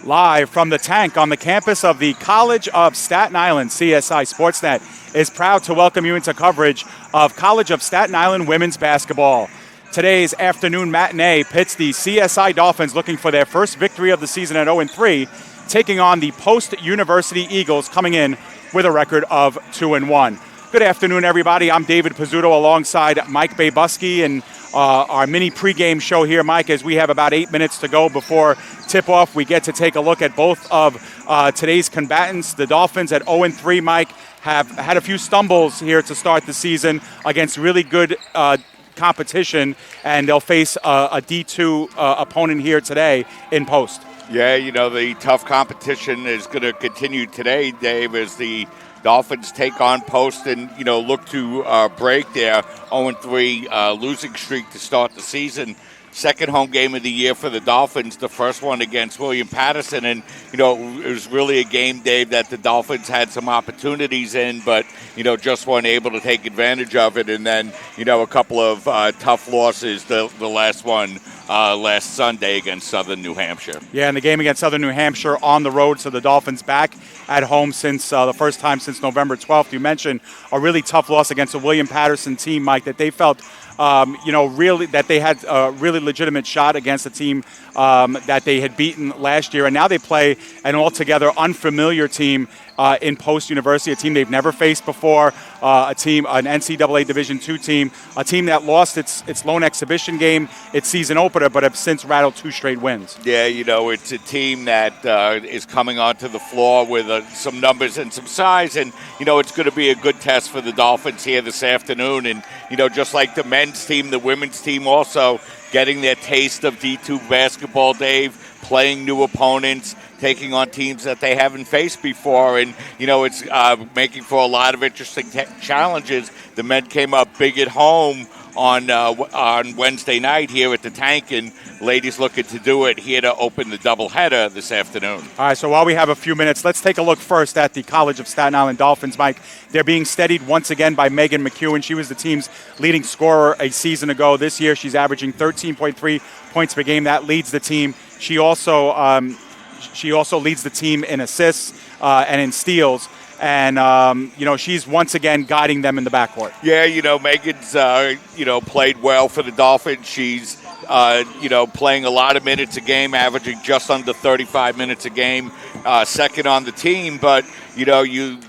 Live from the tank on the campus of the College of Staten Island, CSI Sportsnet is proud to welcome you into coverage of College of Staten Island women's basketball. Today's afternoon matinee pits the CSI Dolphins looking for their first victory of the season at 0-3, taking on the post-University Eagles coming in with a record of 2-1. Good afternoon, everybody. I'm David Pizzuto alongside Mike Babuski and our mini pregame show here, Mike, as we have about 8 minutes to go before tip-off. We get to take a look at both of today's combatants. The Dolphins at 0-3, Mike, have had a few stumbles here to start the season against really good competition, and they'll face a D2 opponent here today in post. Yeah, you know, the tough competition is going to continue today, Dave, as the Dolphins take on post and, you know, look to break their 0-3 losing streak to start the season. Second home game of the year for the Dolphins, the first one against William Patterson. And, you know, it was really a game, Dave, that the Dolphins had some opportunities in, but, you know, just weren't able to take advantage of it. And then, you know, a couple of tough losses, the last one last Sunday against Southern New Hampshire. Yeah, and the game against Southern New Hampshire on the road, so the Dolphins back at home since the first time since November 12th. You mentioned a really tough loss against a William Patterson team, Mike, that they felt really that they had a really legitimate shot against a team that they had beaten last year. And now they play an altogether unfamiliar team in Post University, a team they've never faced before, an NCAA Division II team, a team that lost its lone exhibition game, its season opener, but have since rattled 2 straight wins. Yeah, you know, it's a team that is coming onto the floor with some numbers and some size, and, you know, it's going to be a good test for the Dolphins here this afternoon. And, you know, just like the men's team, the women's team also getting their taste of D2 basketball, Dave, playing new opponents, taking on teams that they haven't faced before. And, you know, it's making for a lot of interesting challenges. The men came up big at home on Wednesday night here at the tank, and ladies looking to do it here to open the doubleheader this afternoon. All right, so while we have a few minutes, let's take a look first at the College of Staten Island Dolphins, Mike. They're being steadied once again by Megan McEwen. She was the team's leading scorer a season ago. This year she's averaging 13.3 points per game. That leads the team. She also leads the team in assists and in steals. And, you know, she's once again guiding them in the backcourt. Yeah, you know, Megan's, played well for the Dolphins. She's, playing a lot of minutes a game, averaging just under 35 minutes a game, second on the team. But, you know, you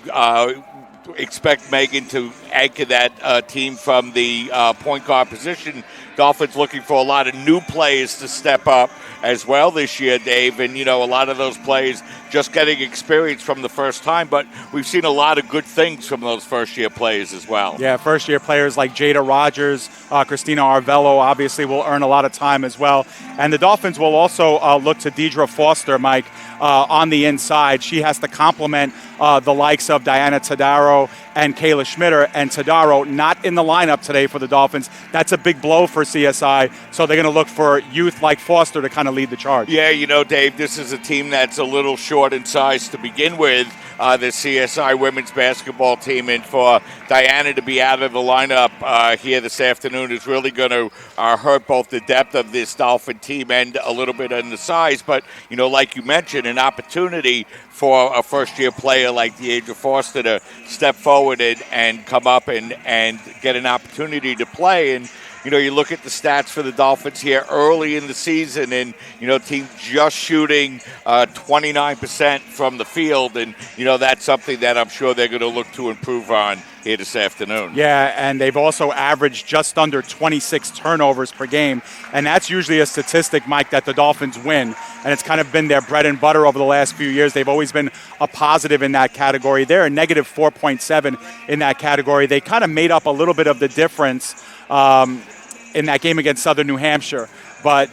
expect Megan to anchor that team from the point guard position. Dolphins looking for a lot of new players to step up as well this year, Dave. And, you know, a lot of those players just getting experience from the first time. But we've seen a lot of good things from those first-year players as well. Yeah, first-year players like Jada Rogers, Christina Arvello obviously will earn a lot of time as well. And the Dolphins will also look to Deidre Foster, Mike, on the inside. She has to complement the likes of Diana Tadaro and Kayla Schmitter. And Tadaro not in the lineup today for the Dolphins. That's a big blow for CSI. So they're going to look for youth like Foster to kind of lead the charge. Yeah, you know, Dave, this is a team that's a little short in size to begin with, the CSI women's basketball team. And for Diana to be out of the lineup here this afternoon is really going to hurt both the depth of this Dolphin team and a little bit in the size. But, you know, like you mentioned, an opportunity for a first-year player like Deidre Foster to step forward and come up and get an opportunity to play. And, you know, you look at the stats for the Dolphins here early in the season, and, you know, team just shooting 29% from the field. And, you know, that's something that I'm sure they're going to look to improve on here this afternoon. Yeah, and they've also averaged just under 26 turnovers per game. And that's usually a statistic, Mike, that the Dolphins win. And it's kind of been their bread and butter over the last few years. They've always been a positive in that category. They're a negative 4.7 in that category. They kind of made up a little bit of the difference in that game against Southern New Hampshire. But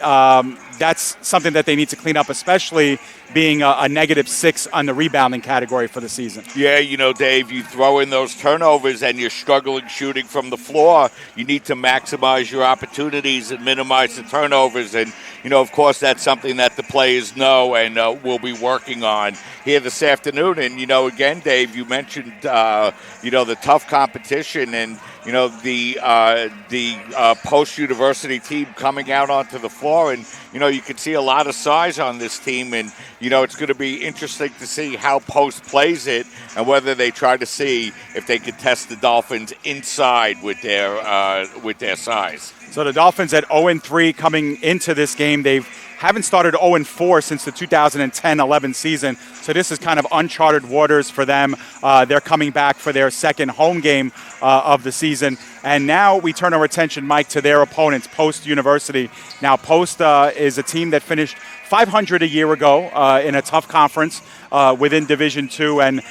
that's something that they need to clean up, especially being a negative 6 on the rebounding category for the season. Yeah, you know, Dave, you throw in those turnovers and you're struggling shooting from the floor. You need to maximize your opportunities and minimize the turnovers. And, you know, of course, that's something that the players know and will be working on here this afternoon. And, you know, again, Dave, you mentioned, the tough competition and, you know, the post-university team coming out onto the floor. And, you know, you can see a lot of size on this team, and, it's going to be interesting to see how Post plays it and whether they try to see if they could test the Dolphins inside with their size. So the Dolphins at 0-3 coming into this game. They haven't started 0-4 since the 2010-11 season. So this is kind of uncharted waters for them. They're coming back for their second home game of the season. And now we turn our attention, Mike, to their opponents, Post University. Now, Post is a team that finished 500 a year ago in a tough conference within Division II, and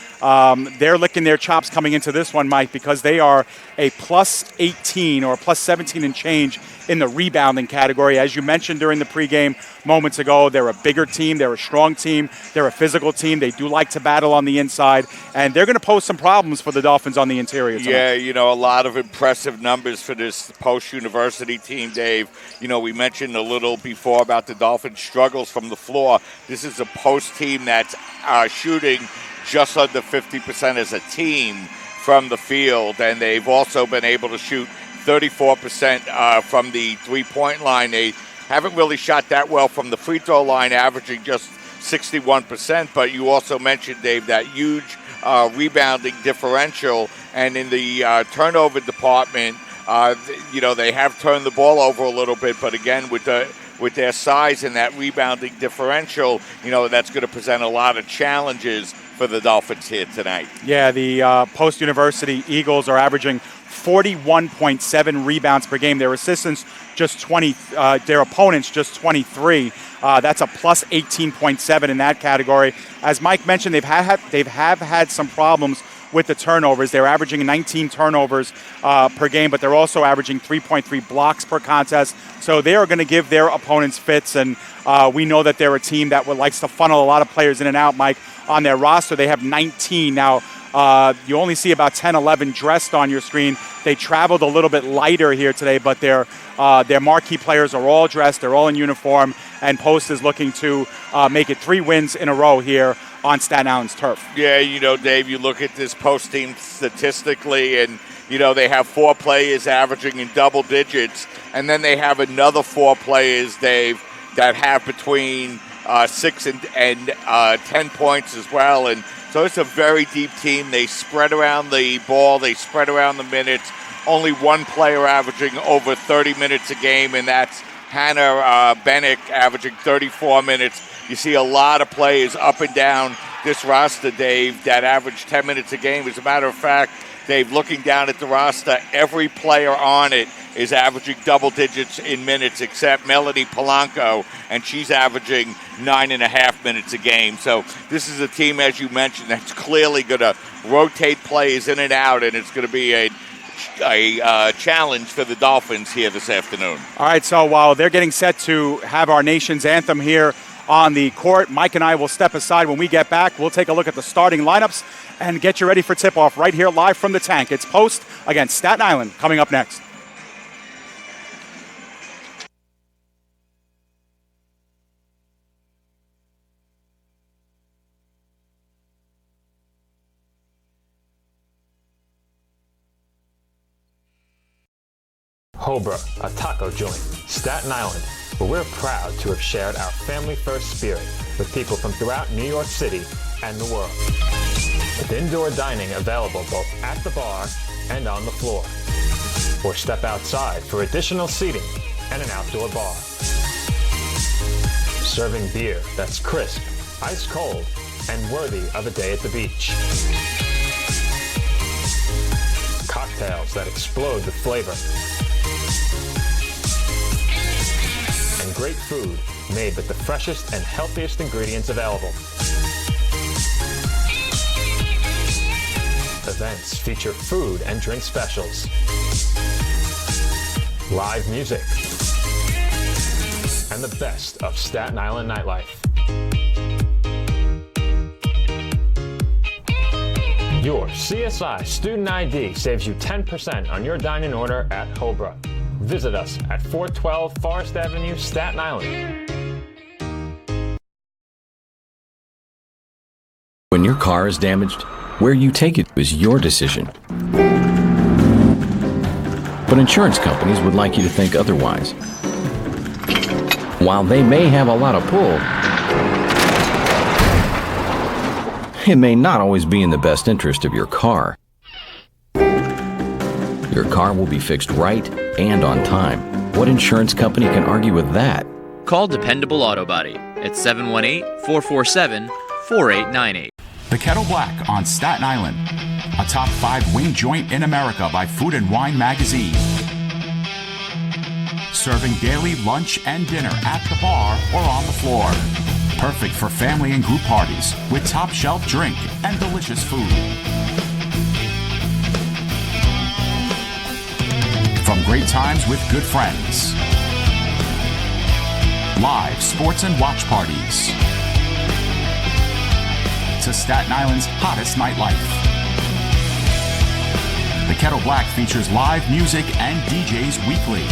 they're licking their chops coming into this one, Mike, because they are a plus 18 or plus 17 and change in the rebounding category. As you mentioned during the pregame moments ago, they're a bigger team, they're a strong team, they're a physical team. They do like to battle on the inside, and they're going to pose some problems for the Dolphins on the interior tonight. Yeah, a lot of impressive numbers for this Post University team, Dave. We mentioned a little before about the Dolphins' struggles from the floor. This is a Post team that's shooting just under 50% as a team from the field, and they've also been able to shoot 34% from the three-point line. They haven't really shot that well from the free throw line, averaging just 61%, but you also mentioned, Dave, that huge rebounding differential, and in the turnover department, they have turned the ball over a little bit, but again, with their size and that rebounding differential, that's going to present a lot of challenges for the Dolphins here tonight. Yeah, the Post University Eagles are averaging 41.7 rebounds per game. Their assistants just 20. Their opponents just 23. That's a plus 18.7 in that category. As Mike mentioned, they've had some problems with the turnovers. They're averaging 19 turnovers per game, but they're also averaging 3.3 blocks per contest. So they are going to give their opponents fits, and we know that they're a team that likes to funnel a lot of players in and out, Mike. On their roster, they have 19. Now, you only see about 10, 11 dressed on your screen. They traveled a little bit lighter here today, but their marquee players are all dressed. They're all in uniform, and Post is looking to make it 3 wins in a row here on Staten Island's turf. Yeah, Dave, you look at this Post team statistically, and, they have 4 players averaging in double digits, and then they have another 4 players, Dave, that have between 6 and 10 points as well. And so it's a very deep team. They spread around the ball. They spread around the minutes. Only one player averaging over 30 minutes a game, and that's Hannah Bennick, averaging 34 minutes. You see a lot of players up and down this roster, Dave, that average 10 minutes a game. As a matter of fact, Dave, looking down at the roster, every player on it is averaging double digits in minutes except Melanie Polanco, and she's averaging 9.5 minutes a game. So this is a team, as you mentioned, that's clearly going to rotate players in and out, and it's going to be a challenge for the Dolphins here this afternoon. All right, so while they're getting set to have our nation's anthem here on the court, Mike and I will step aside. When we get back, we'll take a look at the starting lineups and get you ready for tip-off right here live from the tank. It's Post against Staten Island coming up next. Hobra, a taco joint, Staten Island, where we're proud to have shared our family-first spirit with people from throughout New York City and the world. With indoor dining available both at the bar and on the floor. Or step outside for additional seating and an outdoor bar. Serving beer that's crisp, ice cold, and worthy of a day at the beach. Cocktails that explode with flavor. And great food made with the freshest and healthiest ingredients available. Events feature food and drink specials, live music, and the best of Staten Island nightlife. Your CSI Student ID saves you 10% on your dining order at Hobra. Visit us at 412 Forest Avenue, Staten Island. When your car is damaged, where you take it is your decision. But insurance companies would like you to think otherwise. While they may have a lot of pull, it may not always be in the best interest of your car. Your car will be fixed right and on time. What insurance company can argue with that? Call Dependable Auto Body at 718-447-4898. The Kettle Black on Staten Island, a top 5 wing joint in America by Food and Wine magazine. Serving daily lunch and dinner at the bar or on the floor. Perfect for family and group parties with top shelf drink and delicious food. From great times with good friends. Live sports and watch parties. To Staten Island's hottest nightlife. The Kettle Black features live music and DJs weekly.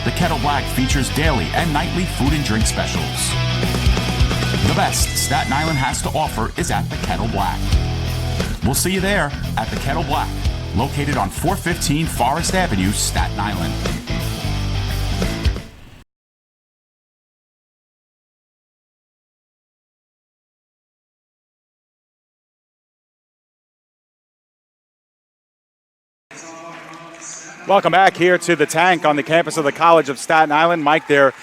The Kettle Black features daily and nightly food and drink specials. The best Staten Island has to offer is at the Kettle Black. We'll see you there at the Kettle Black, located on 415 Forest Avenue, Staten Island. Welcome back here to the Tank on the campus of the College of Staten Island. Mike, they're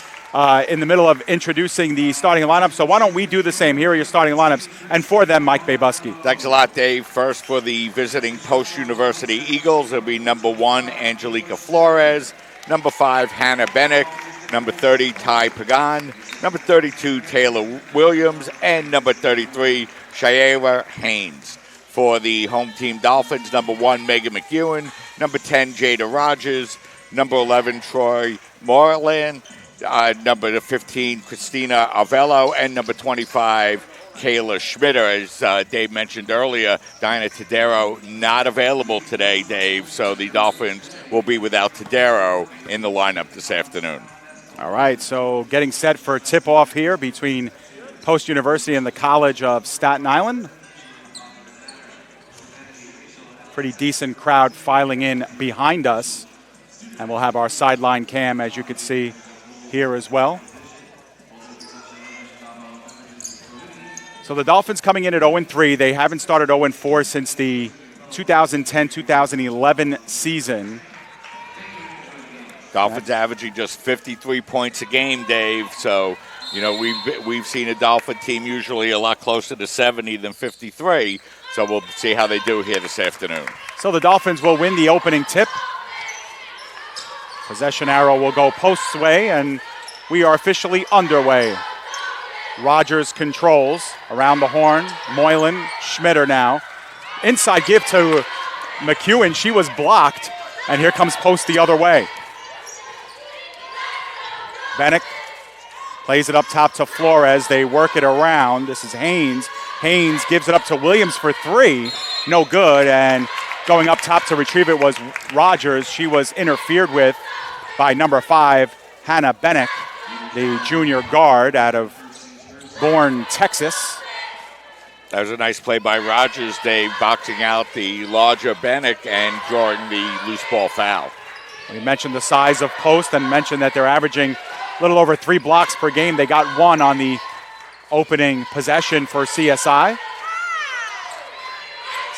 in the middle of introducing the starting lineup, so why don't we do the same? Here are your starting lineups, and for them, Mike Babuski. Thanks a lot, Dave. First, for the visiting Post-University Eagles, it'll be number 1, Angelica Flores, number 5, Hannah Bennick, number 30, Ty Pagan, number 32, Taylor Williams, and number 33, Shayera Haynes. For the home team Dolphins, number 1, Megan McEwen, number 10, Jada Rogers, number 11, Troy Moreland, number 15, Christina Avello, and number 25, Kayla Schmitter. As Dave mentioned earlier, Diana Tadero not available today, Dave, so the Dolphins will be without Tadero in the lineup this afternoon. All right, so getting set for a tip-off here between Post University and the College of Staten Island. Pretty decent crowd filing in behind us. And we'll have our sideline cam, as you can see, here as well. So the Dolphins coming in at 0-3. They haven't started 0-4 since the 2010-2011 season. Dolphins averaging just 53 points a game, Dave. So, you know, we've seen a Dolphin team usually a lot closer to 70 than 53. So we'll see how they do here this afternoon. So the Dolphins will win the opening tip. Possession arrow will go post's way, and we are officially underway. Rogers controls around the horn. Moylan, Schmitter now. Inside give to McEwen. She was blocked, and here comes Post the other way. Bennick plays it up top to Flores. They work it around. This is Haynes. Haynes gives it up to Williams for 3. No good. And going up top to retrieve it was Rogers. She was interfered with by number 5, Hannah Bennick, the junior guard out of Bourne, Texas. That was a nice play by Rogers, Dave, boxing out the larger Bennick and drawing the loose ball foul. We mentioned the size of Post and mentioned that they're averaging a little over 3 blocks per game. They got 1 on the opening possession for CSI.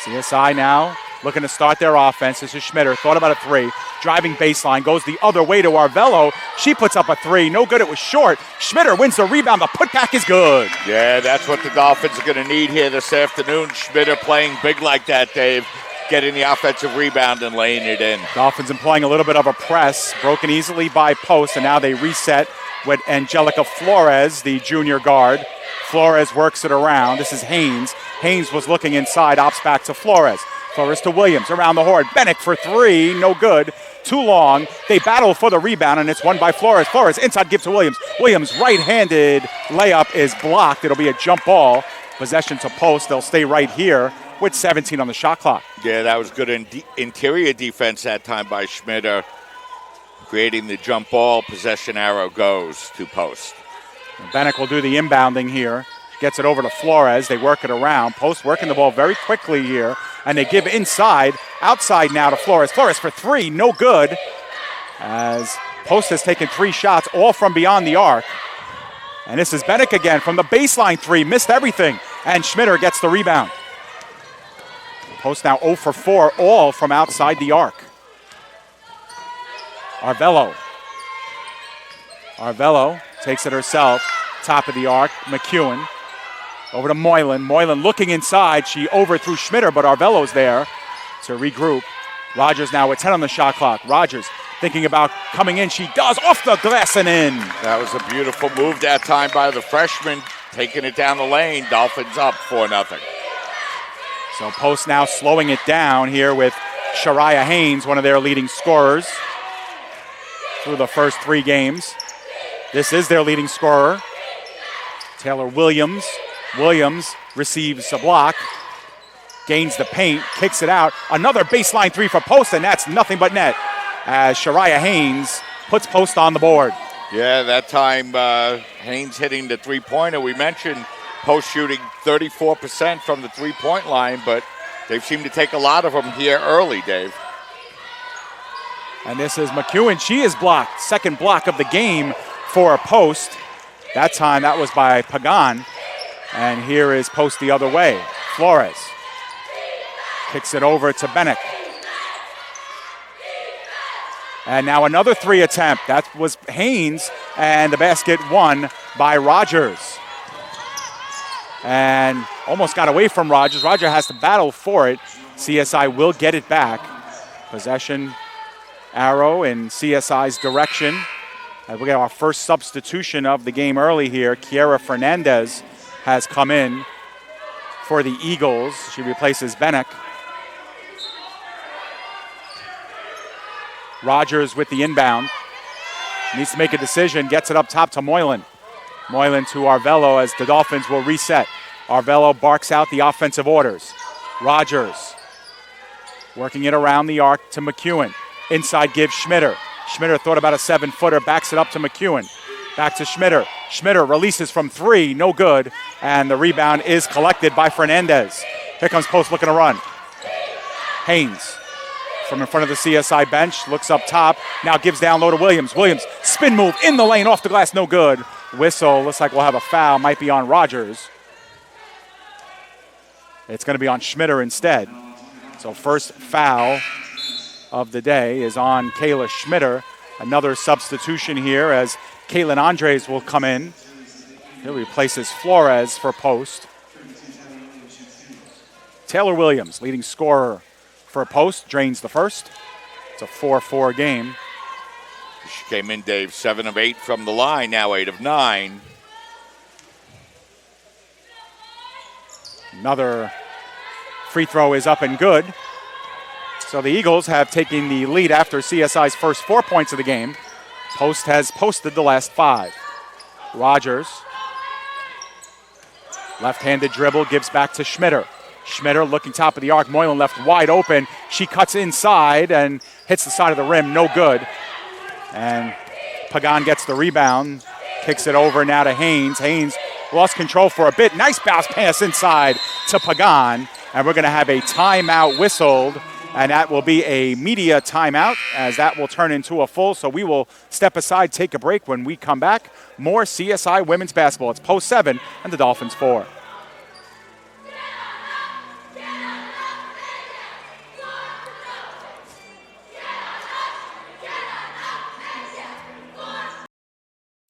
CSI now looking to start their offense. This is Schmitter. Thought about a 3. Driving baseline. Goes the other way to Arvello. She puts up a 3. No good. It was short. Schmitter wins the rebound. The putback is good. Yeah, that's what the Dolphins are going to need here this afternoon. Schmitter playing big like that, Dave. Getting the offensive rebound and laying it in. Dolphins employing a little bit of a press. Broken easily by Post. And now they reset with Angelica Flores, the junior guard. Flores works it around. This is Haynes. Haynes was looking inside. Ops back to Flores. Flores to Williams around the horn. Bennick for 3. No good. Too long. They battle for the rebound, and it's won by Flores. Flores inside give to Williams. Williams right-handed layup is blocked. It'll be a jump ball. Possession to Post. They'll stay right here with 17 on the shot clock. Yeah, that was good interior defense that time by Schmitter. Creating the jump ball. Possession arrow goes to Post. Bennick will do the inbounding here. Gets it over to Flores. They work it around. Post working the ball very quickly here. And they give inside. Outside now to Flores. Flores for 3. No good. As Post has taken 3 shots, all from beyond the arc. And this is Bennick again from the baseline 3, missed everything. And Schmitter gets the rebound. Post now 0 for 4, all from outside the arc. Arvello takes it herself, top of the arc. McEwen over to Moylan. Moylan looking inside. She overthrew Schmitter, but Arvello's there to regroup. Rogers now with 10 on the shot clock. Rogers thinking about coming in. She does, off the glass and in. That was a beautiful move that time by the freshman, taking it down the lane. Dolphins up 4-0. So Post now slowing it down here with Shariah Haynes, one of their leading scorers through the first 3 games. This is their leading scorer, Taylor Williams. Williams receives a block, gains the paint, kicks it out. Another baseline 3 for Post, and that's nothing but net as Shariah Haynes puts Post on the board. Yeah, that time Haynes hitting the three-pointer. We mentioned Post shooting 34% from the three-point line, but they've seemed to take a lot of them here early, Dave. And this is McEwen. She is blocked. Second block of the game for Post. That time that was by Pagan. And here is Post the other way. Flores kicks it over to Bennick. And now another 3 attempt. That was Haynes, and the basket won by Rogers. And almost got away from Rogers. Rogers has to battle for it. CSI will get it back. Possession arrow in CSI's direction. And we got our first substitution of the game early here. Kiera Fernandez has come in for the Eagles. She replaces Bennick. Rogers with the inbound. Needs to make a decision. Gets it up top to Moylan. Moylan to Arvello as the Dolphins will reset. Arvello barks out the offensive orders. Rogers working it around the arc to McEwen. Inside gives Schmitter. Schmitter thought about a 7-footer, backs it up to McEwen. Back to Schmitter. Schmitter releases from 3, no good. And the rebound is collected by Fernandez. Here comes Post looking to run. Haynes from in front of the CSI bench, looks up top, now gives down low to Williams. Williams, spin move in the lane, off the glass, no good. Whistle, looks like we'll have a foul, might be on Rogers. It's going to be on Schmitter instead. So first foul of the day is on Kayla Schmitter. Another substitution here as Caitlin Andres will come in. He replaces Flores for Post. Taylor Williams, leading scorer for Post, drains the first. It's a 4-4 game. She came in, Dave, 7 of 8 from the line, now 8 of 9. Another free throw is up and good. So the Eagles have taken the lead after CSI's first 4 points of the game. Post has posted the last 5. Rogers, left-handed dribble, gives back to Schmitter. Schmitter looking top of the arc. Moylan left wide open. She cuts inside and hits the side of the rim. No good. And Pagan gets the rebound. Kicks it over now to Haynes. Haynes lost control for a bit. Nice bounce pass inside to Pagan. And we're going to have a timeout whistled. And that will be a media timeout as that will turn into a full. So we will step aside, take a break. When we come back, more CSI women's basketball. It's Post 7 and the Dolphins 4.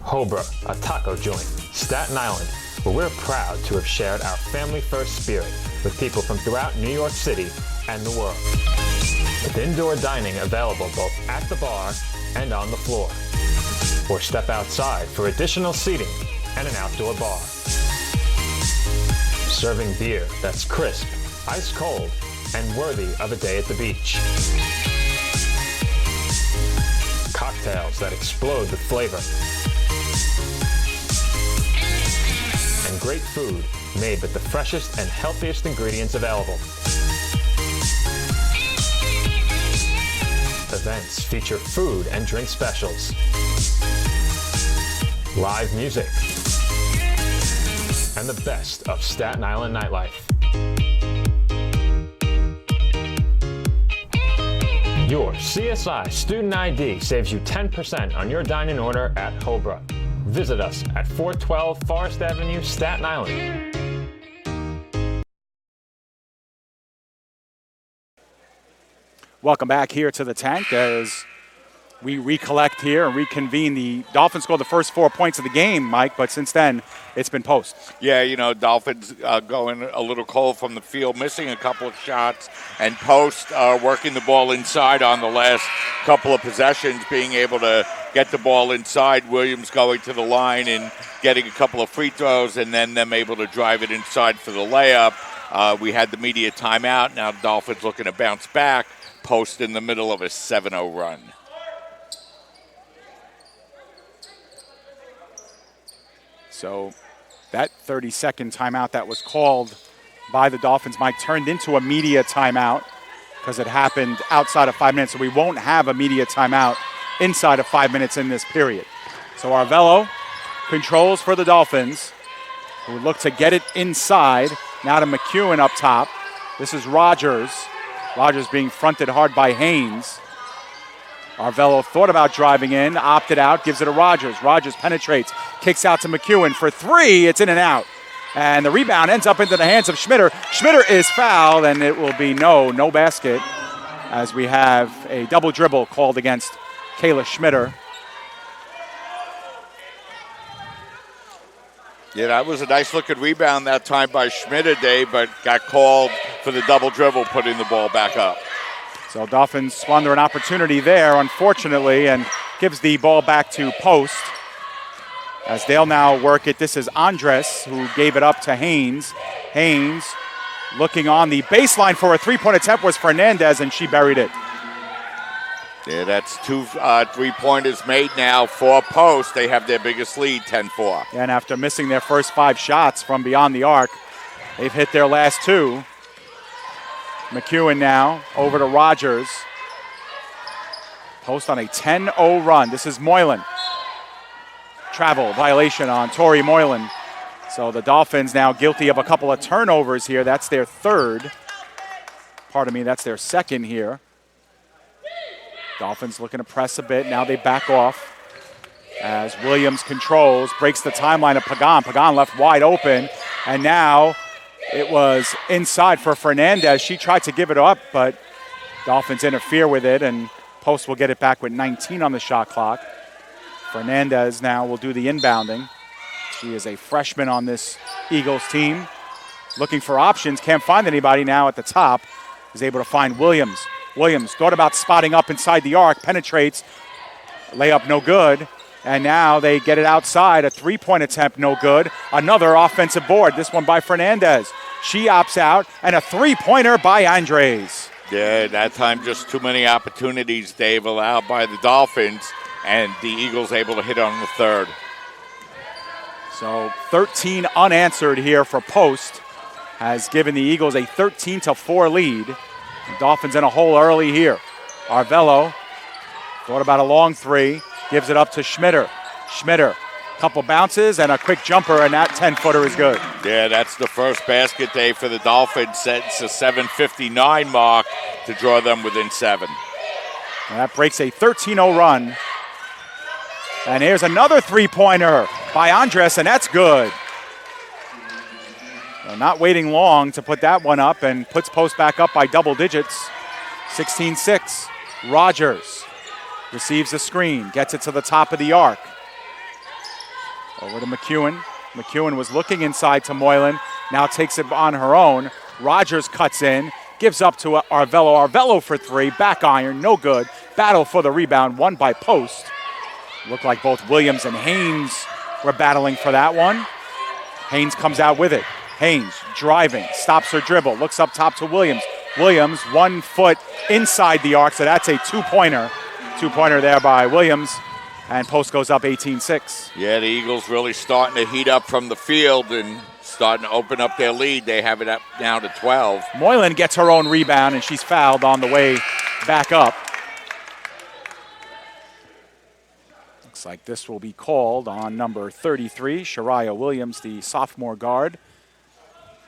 Hobra, a taco joint, Staten Island, where we're proud to have shared our family-first spirit with people from throughout New York City and the world. With indoor dining available both at the bar and on the floor. Or step outside for additional seating and an outdoor bar. Serving beer that's crisp, ice cold, and worthy of a day at the beach. Cocktails that explode with flavor. And great food made with the freshest and healthiest ingredients available. Events feature food and drink specials, live music, and the best of Staten Island nightlife. Your CSI Student ID saves you 10% on your dining order at Hobra. Visit us at 412 Forest Avenue, Staten Island. Welcome back here to the tank as we recollect here and reconvene. The Dolphins scored the first 4 points of the game, Mike, but since then it's been post. Yeah, Dolphins going a little cold from the field, missing a couple of shots, and post working the ball inside on the last couple of possessions, being able to get the ball inside. Williams going to the line and getting a couple of free throws, and then them able to drive it inside for the layup. We had the media timeout. Now the Dolphins looking to bounce back. Post in the middle of a 7-0 run. So that 30-second timeout that was called by the Dolphins, Mike, turned into a media timeout because it happened outside of 5 minutes. So we won't have a media timeout inside of 5 minutes in this period. So Arvello controls for the Dolphins, who look to get it inside. Now to McEwen up top. This is Rogers. Rogers being fronted hard by Haynes. Arvello thought about driving in, opted out, gives it to Rogers. Rogers penetrates, kicks out to McEwen for three. It's in and out. And the rebound ends up into the hands of Schmitter. Schmitter is fouled, and it will be no basket, as we have a double dribble called against Kayla Schmitter. Yeah, that was a nice-looking rebound that time by Schmitter, Dave, but got called for the double dribble, putting the ball back up. So Dolphins squander an opportunity there, unfortunately, and gives the ball back to post. As they'll now work it, this is Andres who gave it up to Haynes. Haynes looking on the baseline for a three-point attempt was Fernandez, and she buried it. Yeah, that's two three-pointers made now for post. They have their biggest lead, 10-4. And after missing their first 5 shots from beyond the arc, they've hit their last 2. McEwen now over to Rogers. Post on a 10-0 run. This is Moylan. Travel violation on Tori Moylan. So the Dolphins now guilty of a couple of turnovers here. That's their third. Pardon me, that's their second here. Dolphins looking to press a bit. Now they back off as Williams controls, breaks the timeline of Pagan. Pagan left wide open, and now it was inside for Fernandez. She tried to give it up, but Dolphins interfere with it, and Post will get it back with 19 on the shot clock. Fernandez now will do the inbounding. She is a freshman on this Eagles team. Looking for options, can't find anybody now at the top. Is able to find Williams. Williams thought about spotting up inside the arc, penetrates, layup no good, and now they get it outside. A three-point attempt no good. Another offensive board, this one by Fernandez. She opts out, and a three-pointer by Andres. Yeah, that time just too many opportunities, Dave, allowed by the Dolphins, and the Eagles able to hit on the third. So 13 unanswered here for Post has given the Eagles a 13-4 lead. The Dolphins in a hole early here. Arvello thought about a long three, gives it up to Schmitter. Schmitter, couple bounces and a quick jumper, and that 10-footer is good. Yeah, that's the first basket day for the Dolphins. Sets a 7:59 mark to draw them within 7. And that breaks a 13-0 run. And here's another three-pointer by Andres, and that's good. Not waiting long to put that one up, and puts Post back up by double digits. 16-6. Rogers receives the screen, gets it to the top of the arc. Over to McEwen. McEwen was looking inside to Moylan, now takes it on her own. Rogers cuts in, gives up to Arvello. Arvello for three, back iron, no good. Battle for the rebound, won by Post. Looked like both Williams and Haynes were battling for that one. Haynes comes out with it. Haynes driving, stops her dribble, looks up top to Williams. Williams 1 foot inside the arc, so that's a two-pointer. Two-pointer there by Williams, and Post goes up 18-6. Yeah, the Eagles really starting to heat up from the field and starting to open up their lead. They have it up now to 12. Moylan gets her own rebound, and she's fouled on the way back up. Looks like this will be called on number 33, Shariah Williams, the sophomore guard.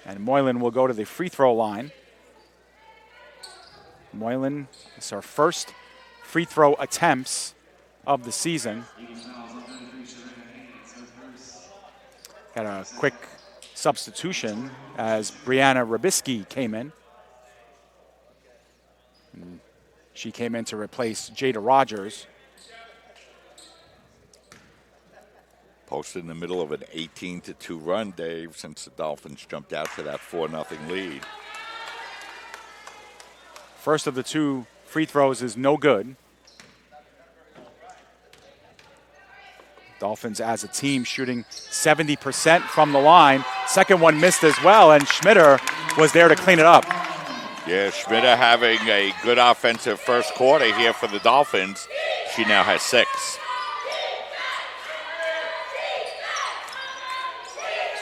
And Moylan will go to the free throw line. Moylan, it's her first free throw attempts of the season. Got a quick substitution as Brianna Rabisky came in. And she came in to replace Jada Rogers. Post in the middle of an 18-2 run, Dave, since the Dolphins jumped out to that 4-0 lead. First of the two free throws is no good. Dolphins as a team shooting 70% from the line. Second one missed as well, and Schmitter was there to clean it up. Yeah, Schmitter having a good offensive first quarter here for the Dolphins. She now has 6.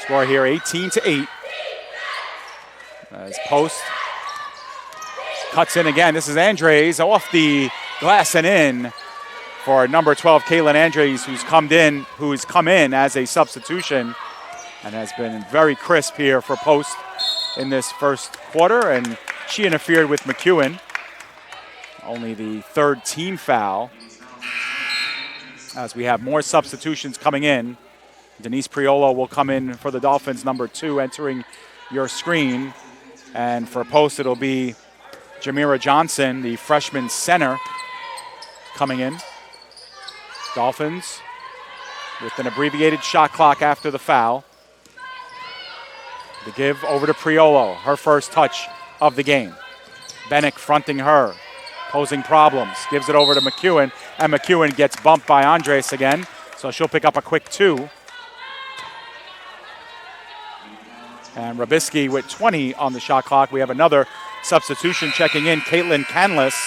Score here 18-8. As Post cuts in again. This is Andres off the glass and in for number 12, Caitlin Andres, who's come in as a substitution and has been very crisp here for Post in this first quarter. And she interfered with McEwen. Only the third team foul. As we have more substitutions coming in. Denise Priolo will come in for the Dolphins, number 2, entering your screen. And for Post, it'll be Jamira Johnson, the freshman center, coming in. Dolphins with an abbreviated shot clock after the foul. The give over to Priolo, her first touch of the game. Bennick fronting her, posing problems. Gives it over to McEwen, and McEwen gets bumped by Andres again, so she'll pick up a quick 2. And Rabisky with 20 on the shot clock. We have another substitution checking in. Caitlin Canlis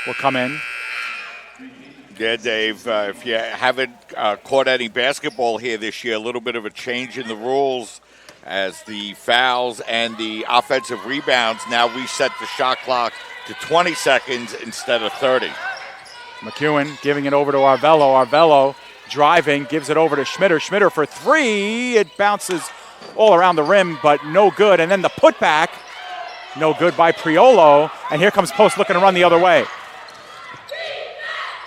will come in. Yeah, Dave, if you haven't caught any basketball here this year, a little bit of a change in the rules as the fouls and the offensive rebounds now reset the shot clock to 20 seconds instead of 30. McEwen giving it over to Arvello. Arvello driving, gives it over to Schmitter. Schmitter for 3. It bounces all around the rim, but no good. And then the putback, no good by Priolo. And here comes Post looking to run the other way.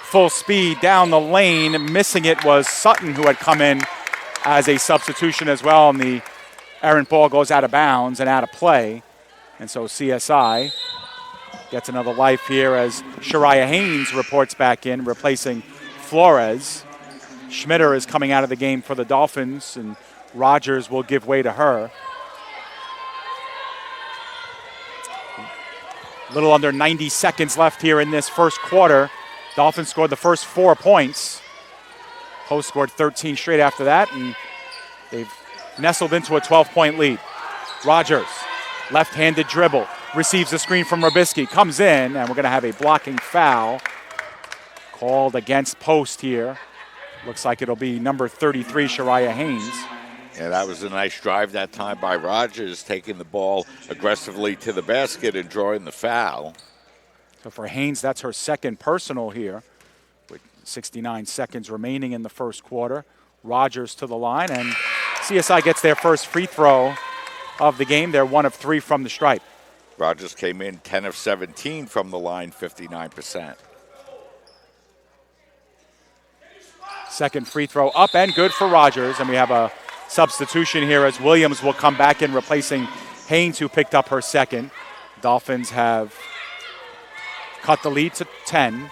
Full speed down the lane. Missing it was Sutton, who had come in as a substitution as well. And the errant ball goes out of bounds and out of play. And so CSI gets another life here as Shariah Haynes reports back in, replacing Flores. Schmitter is coming out of the game for the Dolphins, and Rogers will give way to her. A little under 90 seconds left here in this first quarter. Dolphins scored the first 4 points. Post scored 13 straight after that, and they've nestled into a 12-point lead. Rogers, left-handed dribble, receives the screen from Rabisky, comes in, and we're going to have a blocking foul called against Post here. Looks like it'll be number 33, Shariah Haynes. Yeah, that was a nice drive that time by Rogers, taking the ball aggressively to the basket and drawing the foul. So for Haynes, that's her second personal here with 69 seconds remaining in the first quarter. Rogers to the line, and CSI gets their first free throw of the game. They're 1 of 3 from the stripe. Rogers came in 10 of 17 from the line, 59%. Second free throw up and good for Rogers, and we have a substitution here as Williams will come back in, replacing Haynes, who picked up her second. Dolphins have cut the lead to 10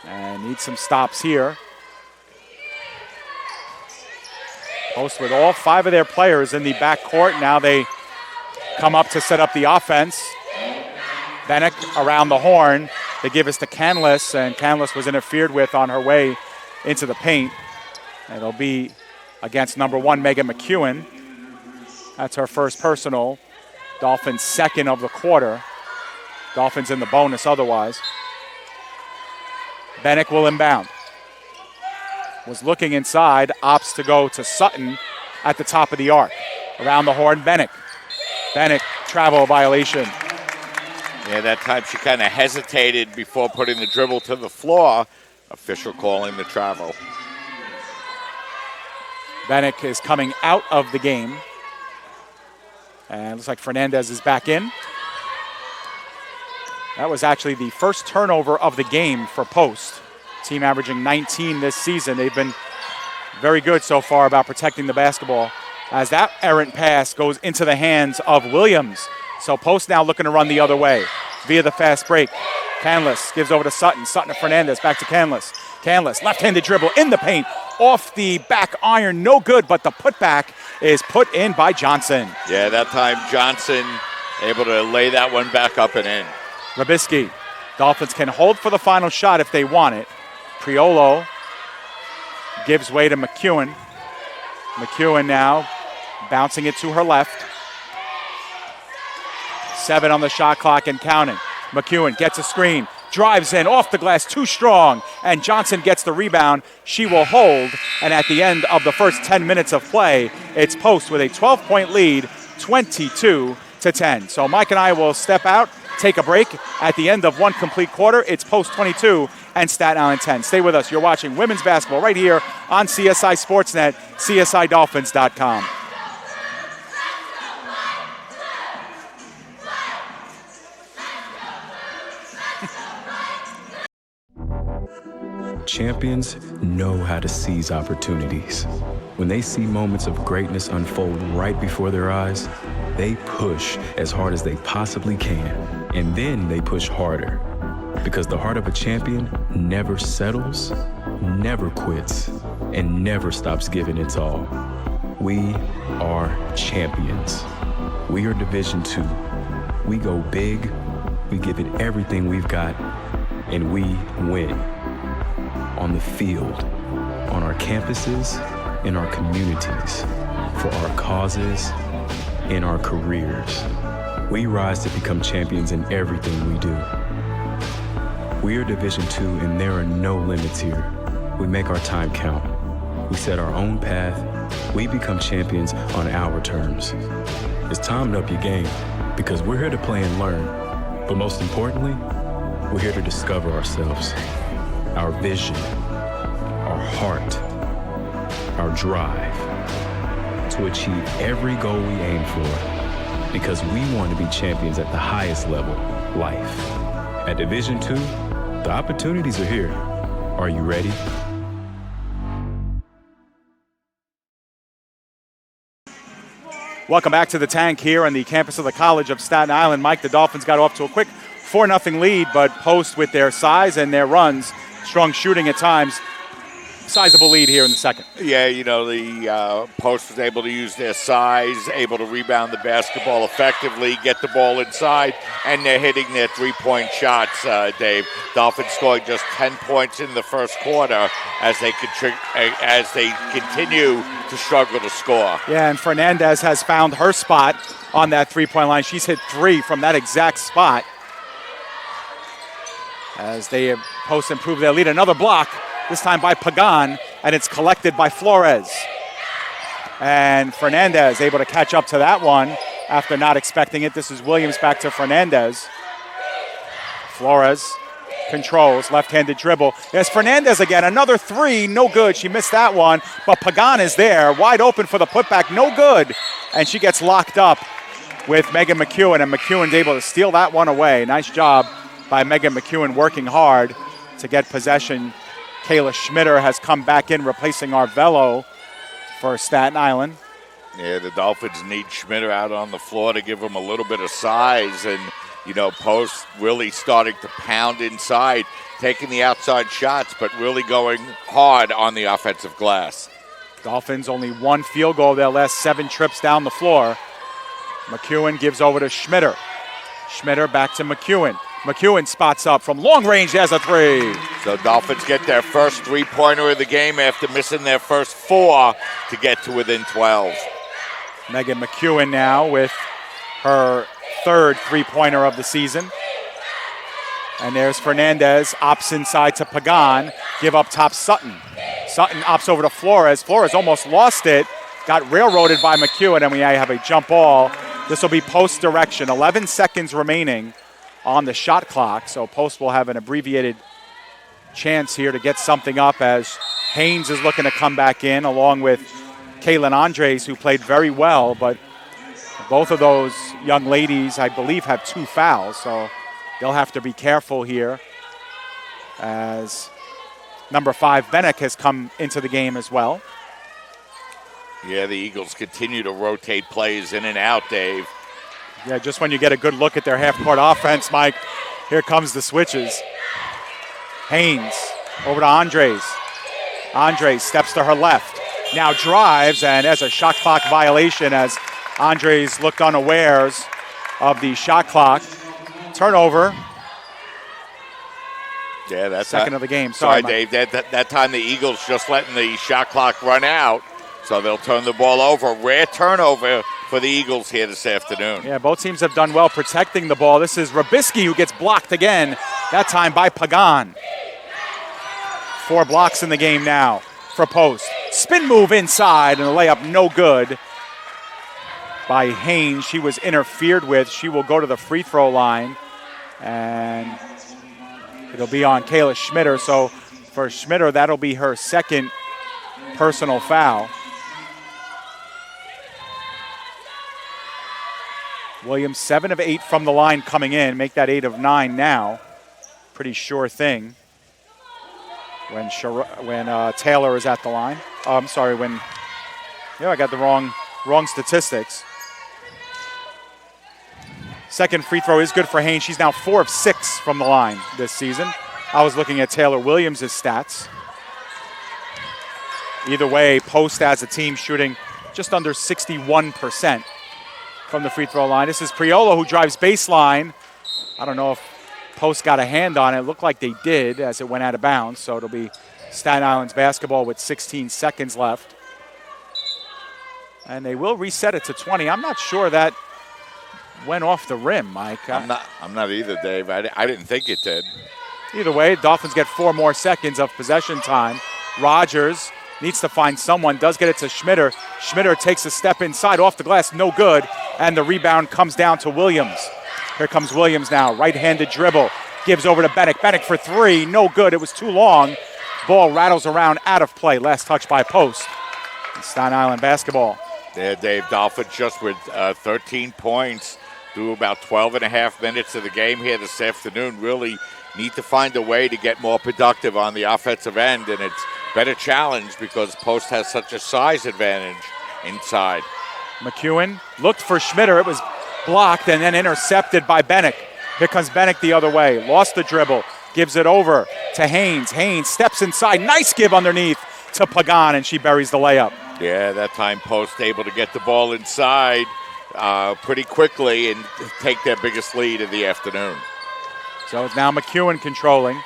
and need some stops here. Post with all 5 of their players in the backcourt. Now they come up to set up the offense. Bennick around the horn. They give us to Canlis, and Canlis was interfered with on her way into the paint. It'll be against number 1, Megan McEwen. That's her first personal. Dolphins' second of the quarter. Dolphins in the bonus otherwise. Bennick will inbound. Was looking inside, opts to go to Sutton at the top of the arc. Around the horn, Bennick. Bennick, travel violation. Yeah, that time she kind of hesitated before putting the dribble to the floor. Official calling the travel. Bennick is coming out of the game. And looks like Fernandez is back in. That was actually the first turnover of the game for Post. Team averaging 19 this season. They've been very good so far about protecting the basketball as that errant pass goes into the hands of Williams. So Post now looking to run the other way via the fast break. Canlis gives over to Sutton. Sutton to Fernandez, back to Canlis. Canlis, left-handed dribble in the paint, off the back iron, no good, but the putback is put in by Johnson. Yeah, that time Johnson able to lay that one back up and in. Rabisky, Dolphins can hold for the final shot if they want it. Priolo gives way to McEwen. McEwen now bouncing it to her left. 7 on the shot clock and counting. McEwen gets a screen, drives in, off the glass, too strong, and Johnson gets the rebound. She will hold, and at the end of the first 10 minutes of play, it's Post with a 12-point lead, 22-10. So Mike and I will step out, take a break. At the end of one complete quarter, it's Post 22 and Staten Island 10. Stay with us. You're watching women's basketball right here on CSI Sportsnet, CSIDolphins.com. Champions know how to seize opportunities. When they see moments of greatness unfold right before their eyes, they push as hard as they possibly can, and then they push harder. Because the heart of a champion never settles, never quits, and never stops giving its all. We are champions. We are Division II. We go big, we give it everything we've got, and we win. On the field, on our campuses, in our communities, for our causes, in our careers. We rise to become champions in everything we do. We are Division II, and there are no limits here. We make our time count. We set our own path. We become champions on our terms. It's time to up your game, because we're here to play and learn. But most importantly, we're here to discover ourselves, our vision, our heart, our drive, to achieve every goal we aim for, because we want to be champions at the highest level, life. At Division II, the opportunities are here. Are you ready? Welcome back to the Tank here on the campus of the College of Staten Island. Mike, the Dolphins got off to a quick 4-0 lead, but Post with their size and their runs, strong shooting at times, sizable lead here in the second. Yeah, you know, the Post was able to use their size, able to rebound the basketball effectively, get the ball inside, and they're hitting their three-point shots, Dave. Dolphins scoring just 10 points in the first quarter as they continue to struggle to score. Yeah, and Fernandez has found her spot on that three-point line. She's hit 3 from that exact spot. As they Post improve their lead. Another block, this time by Pagan, and it's collected by Flores. And Fernandez able to catch up to that one after not expecting it. This is Williams back to Fernandez. Flores controls, left-handed dribble. There's Fernandez again, another 3, no good. She missed that one, but Pagan is there, wide open for the putback, no good. And she gets locked up with Megan McEwen, and McEwen's able to steal that one away. Nice job by Megan McEwen working hard to get possession. Kayla Schmitter has come back in, replacing Arvello for Staten Island. Yeah, the Dolphins need Schmitter out on the floor to give them a little bit of size. And, you know, Post really starting to pound inside, taking the outside shots, but really going hard on the offensive glass. Dolphins only 1 field goal their last 7 trips down the floor. McEwen gives over to Schmitter. Schmitter back to McEwen. McEwen spots up from long range, has a 3. So Dolphins get their first three-pointer of the game after missing their first 4 to get to within 12. Megan McEwen now with her 3rd three-pointer of the season. And there's Fernandez, opts inside to Pagan, give up top Sutton. Sutton opts over to Flores. Flores almost lost it, got railroaded by McEwen, and we have a jump ball. This will be Post direction, 11 seconds remaining on the shot clock, so Post will have an abbreviated chance here to get something up as Haynes is looking to come back in along with Kaylin Andres, who played very well, but both of those young ladies, I believe, have 2 fouls, so they'll have to be careful here as number 5, Benek, has come into the game as well. Yeah, the Eagles continue to rotate plays in and out, Dave. Yeah, just when you get a good look at their half-court offense, Mike, here comes the switches. Haynes over to Andres. Andres steps to her left. Now drives, and as a shot clock violation as Andres looked unawares of the shot clock. Turnover. Yeah, that's second of the game. Sorry, Mike. Dave. That time the Eagles just letting the shot clock run out, so they'll turn the ball over. Rare turnover for the Eagles here this afternoon. Yeah, both teams have done well protecting the ball. This is Rabisky who gets blocked again, that time by Pagan. 4 blocks in the game now for Post. Spin move inside, and the layup no good by Haynes. She was interfered with. She will go to the free throw line, and it'll be on Kayla Schmitter. So for Schmitter, that'll be her second personal foul. Williams 7 of 8 from the line coming in. Make that 8 of 9 now. Pretty sure thing when Taylor is at the line. Oh, I'm sorry, I got the wrong statistics. Second free throw is good for Haynes. She's now 4 of 6 from the line this season. I was looking at Taylor Williams' stats. Either way, Post as a team shooting just under 61% from the free throw line. This is Priolo who drives baseline. I don't know if Post got a hand on it. It looked like they did as it went out of bounds. So it'll be Staten Island's basketball with 16 seconds left. And they will reset it to 20. I'm not sure that went off the rim, Mike. I'm not either, Dave. I didn't think it did. Either way, Dolphins get 4 more seconds of possession time. Rogers needs to find someone, does get it to Schmitter. Schmitter takes a step inside, off the glass, no good. And the rebound comes down to Williams. Here comes Williams now, right-handed dribble. Gives over to Benek. Benek for 3, no good. It was too long. Ball rattles around, out of play. Last touch by Post. Staten Island basketball. Yeah, Dave, Dolphins just with 13 points through about 12 and a half minutes of the game here this afternoon. Really need to find a way to get more productive on the offensive end, and it's been a challenge because Post has such a size advantage inside. McEwen looked for Schmitter. It was blocked and then intercepted by Benek. Here comes Benek the other way. Lost the dribble. Gives it over to Haynes. Haynes steps inside. Nice give underneath to Pagan, and she buries the layup. Yeah, that time Post able to get the ball inside pretty quickly and take their biggest lead of the afternoon. So it's now McEwen controlling.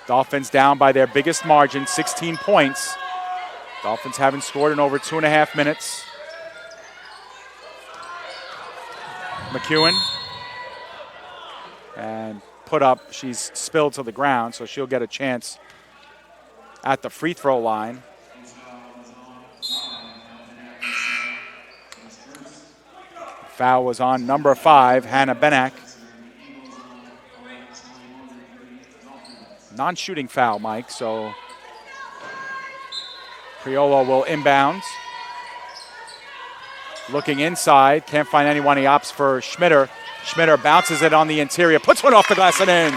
Dolphins down by their biggest margin, 16 points. Dolphins haven't scored in over 2.5 minutes. McEwen. And put up, she's spilled to the ground, so she'll get a chance at the free throw line. Foul was on number 5, Hannah Benek. Non-shooting foul, Mike, so Priolo will inbound. Looking inside, can't find anyone. He opts for Schmitter. Schmitter bounces it on the interior, puts one off the glass and in.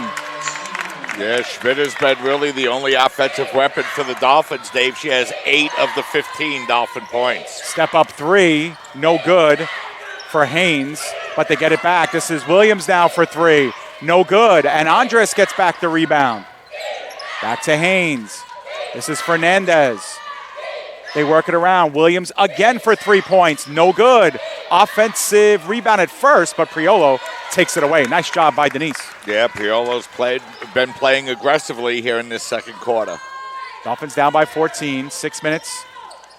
Yeah, Schmitter's been really the only offensive weapon for the Dolphins, Dave. She has 8 of the 15 Dolphin points. Step up 3, no good for Haynes, but they get it back. This is Williams now for 3, no good, and Andres gets back the rebound. Back to Haynes. This is Fernandez. They work it around. Williams again for 3 points. No good. Offensive rebound at first, but Priolo takes it away. Nice job by Denise. Yeah, Priolo's been playing aggressively here in this second quarter. Dolphins down by 14. 6 minutes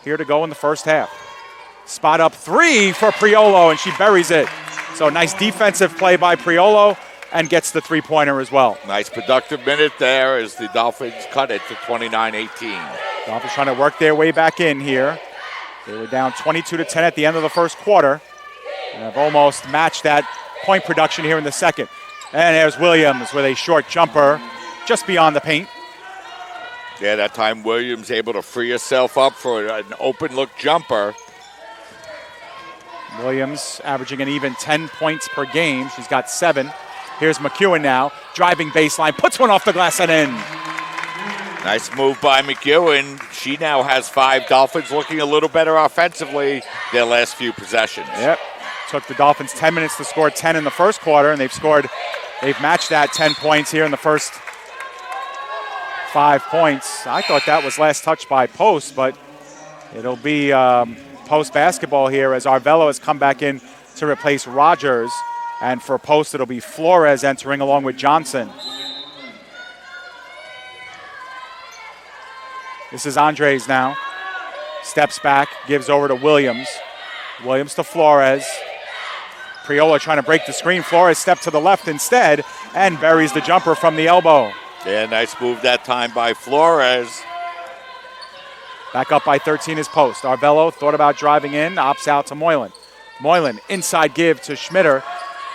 here to go in the first half. Spot up 3 for Priolo, and she buries it. So nice defensive play by Priolo and gets the three-pointer as well. Nice productive minute there as the Dolphins cut it to 29-18. Dolphins trying to work their way back in here. They were down 22-10 at the end of the first quarter. And have almost matched that point production here in the second. And there's Williams with a short jumper just beyond the paint. Yeah, that time Williams able to free herself up for an open look jumper. Williams averaging an even 10 points per game. She's got 7 Here's McEwen now, driving baseline, puts one off the glass and in. Nice move by McEwen. She now has 5. Dolphins looking a little better offensively their last few possessions. Yep. Took the Dolphins 10 minutes to score 10 in the first quarter, and they've matched that 10 points here in the first 5 points. I thought that was last touch by Post, but it'll be Post basketball here as Arvello has come back in to replace Rogers. And for Post, it'll be Flores entering along with Johnson. This is Andres now. Steps back, gives over to Williams. Williams to Flores. Priola trying to break the screen. Flores stepped to the left instead and buries the jumper from the elbow. Yeah, nice move that time by Flores. Back up by 13 is Post. Arvello thought about driving in, opts out to Moylan. Moylan, inside give to Schmitter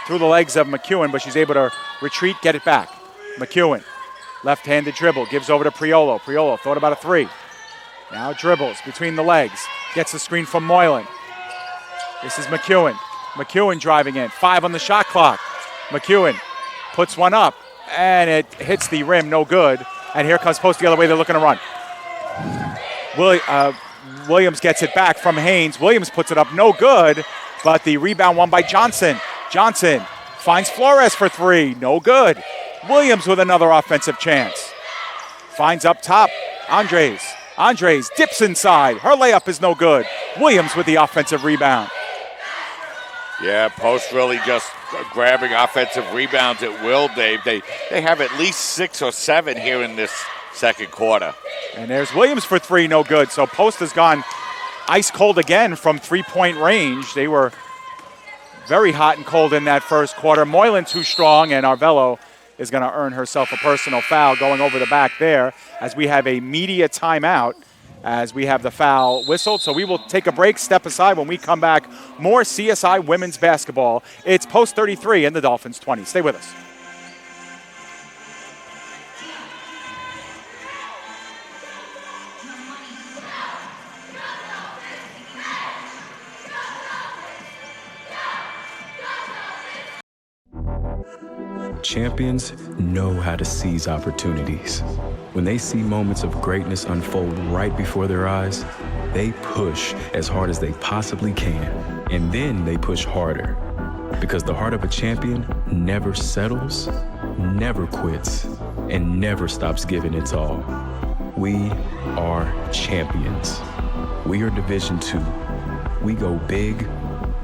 through the legs of McEwen, but she's able to retreat, get it back. McEwen, left-handed dribble, gives over to Priolo. Priolo thought about a 3. Now dribbles between the legs, gets the screen from Moylan. This is McEwen. McEwen driving in, 5 on the shot clock. McEwen puts one up, and it hits the rim, no good. And here comes Post the other way, they're looking to run. Williams gets it back from Haynes. Williams puts it up, no good, but the rebound won by Johnson. Johnson finds Flores for 3, no good. Williams with another offensive chance. Finds up top, Andres. Andres dips inside. Her layup is no good. Williams with the offensive rebound. Yeah, Post really just grabbing offensive rebounds at will, Dave. They have at least 6 or 7 here in this second quarter. And there's Williams for 3, no good. So Post has gone ice cold again from 3-point range. They were very hot and cold in that first quarter. Moylan too strong, and Arvello is going to earn herself a personal foul going over the back there as we have a media timeout as we have the foul whistled. So we will take a break, step aside. When we come back, more CSI women's basketball. It's Post 33 and the Dolphins 20. Stay with us. Champions know how to seize opportunities. When they see moments of greatness unfold right before their eyes, they push as hard as they possibly can, and then they push harder. Because the heart of a champion never settles, never quits, and never stops giving its all. We are champions. We are Division II. We go big,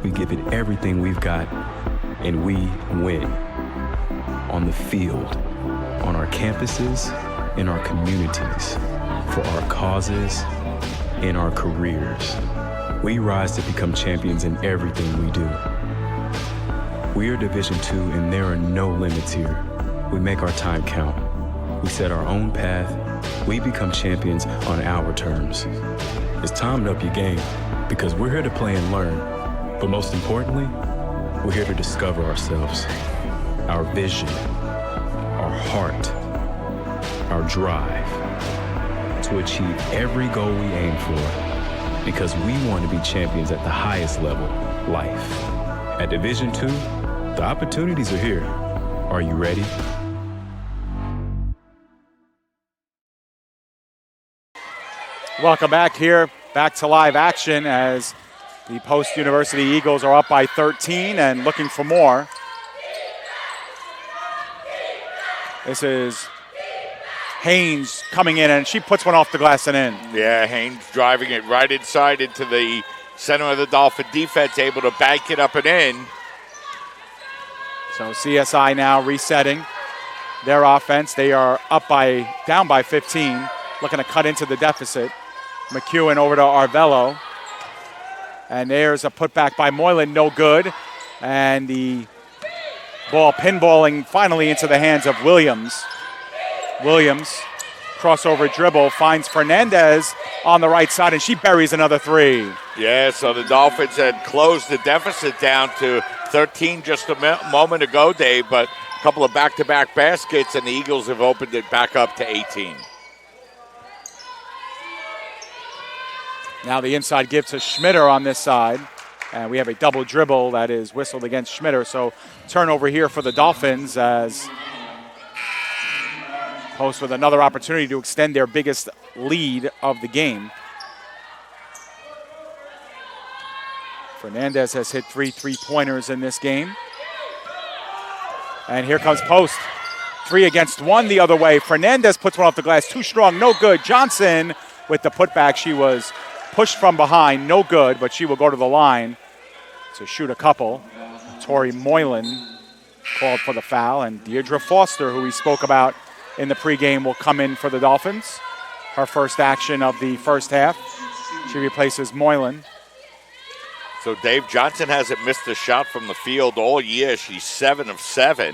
we give it everything we've got, and we win. On the field, on our campuses, in our communities, for our causes, in our careers. We rise to become champions in everything we do. We are Division II, and there are no limits here. We make our time count. We set our own path. We become champions on our terms. It's time to up your game, because we're here to play and learn. But most importantly, we're here to discover ourselves, our vision, our heart, our drive to achieve every goal we aim for, because we want to be champions at the highest level, life. At Division II, the opportunities are here. Are you ready? Welcome back here, back to live action as the Post University Eagles are up by 13 and looking for more. This is Haynes coming in, and she puts one off the glass and in. Yeah, Haynes driving it right inside into the center of the Dolphin defense, able to bank it up and in. So CSI now resetting their offense. They are down by 15, looking to cut into the deficit. McEwen over to Arvello. And there's a putback by Moylan, no good. And the ball pinballing finally into the hands of Williams. Williams, crossover dribble, finds Fernandez on the right side, and she buries another 3. Yeah, so the Dolphins had closed the deficit down to 13 just a moment ago, Dave, but a couple of back-to-back baskets, and the Eagles have opened it back up to 18. Now the inside give to Schmitter on this side And we have a double dribble that is whistled against Schmitter. So turnover here for the Dolphins as Post with another opportunity to extend their biggest lead of the game. Fernandez has hit 3 3-pointers in this game. And here comes Post. 3 against 1 the other way. Fernandez puts one off the glass. Too strong, no good. Johnson with the putback. She was pushed from behind, no good, but she will go to the line to shoot a couple. Tori Moylan called for the foul, and Deirdre Foster, who we spoke about in the pregame, will come in for the Dolphins. Her first action of the first half. She replaces Moylan. So Dave, Johnson hasn't missed a shot from the field all year. She's 7 of 7.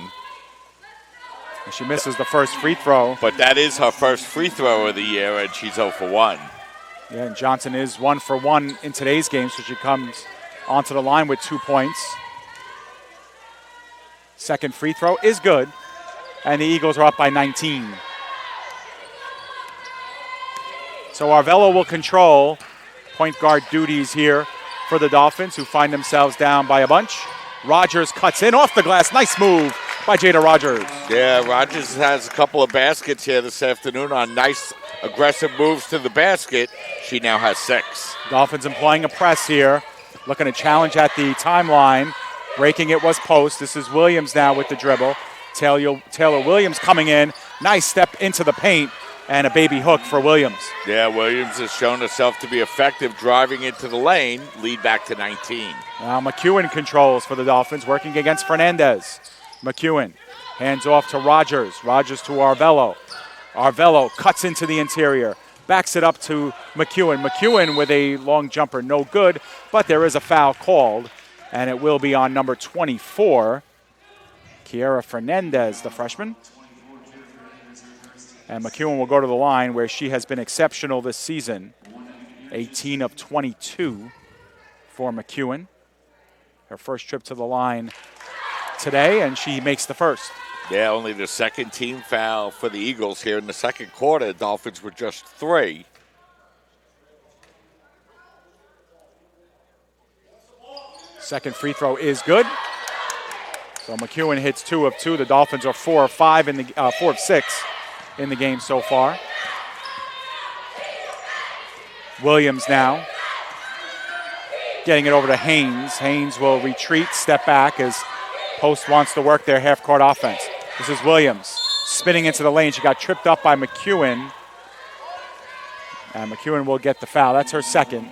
And she misses the first free throw. But that is her first free throw of the year, and she's 0 for 1. Yeah, and Johnson is 1 for 1 in today's game, so she comes onto the line with 2 points. Second free throw is good, and the Eagles are up by 19. So Arvello will control point guard duties here for the Dolphins, who find themselves down by a bunch. Rogers cuts in off the glass. Nice move by Jada Rogers. Yeah, Rogers has a couple of baskets here this afternoon on nice aggressive moves to the basket. She now has 6. Dolphins employing a press here, looking to challenge at the timeline. Breaking it was Post. This is Williams now with the dribble. Taylor Williams coming in. Nice step into the paint and a baby hook for Williams. Yeah, Williams has shown herself to be effective driving into the lane. Lead back to 19. Now McEwen controls for the Dolphins, working against Fernandez. McEwen hands off to Rogers. Rogers to Arvello. Arvello cuts into the interior. Backs it up to McEwen. McEwen with a long jumper, no good, but there is a foul called, and it will be on number 24, Kiera Fernandez, the freshman. And McEwen will go to the line where she has been exceptional this season. 18 of 22 for McEwen. Her first trip to the line today, and she makes the first. Yeah, only the second team foul for the Eagles here in the second quarter. The Dolphins were just 3. Second free throw is good. So McEwen hits 2 of 2. The Dolphins are 4 of 5 in the 4 of 6 in the game so far. Williams now getting it over to Haynes. Haynes will retreat, step back as Post wants to work their half-court offense. This is Williams spinning into the lane. She got tripped up by McEwen. And McEwen will get the foul. That's her second.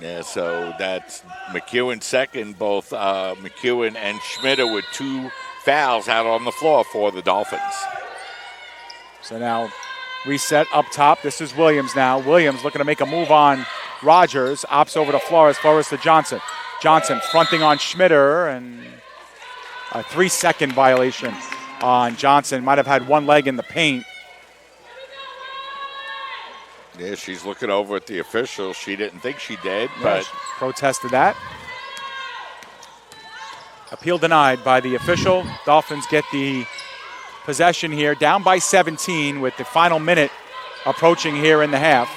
Yeah, so that's McEwen's second. Both McEwen and Schmitter with 2 fouls out on the floor for the Dolphins. So now reset up top. This is Williams now. Williams looking to make a move on Rogers. Opts over to Flores. Flores to Johnson. Johnson fronting on Schmitter, and a 3-second violation on Johnson. Might have had one leg in the paint. Yeah, she's looking over at the official. She didn't think she did, Yeah, but she protested that. Appeal denied by the official. Dolphins get the possession here, down by 17 with the final minute approaching here in the half.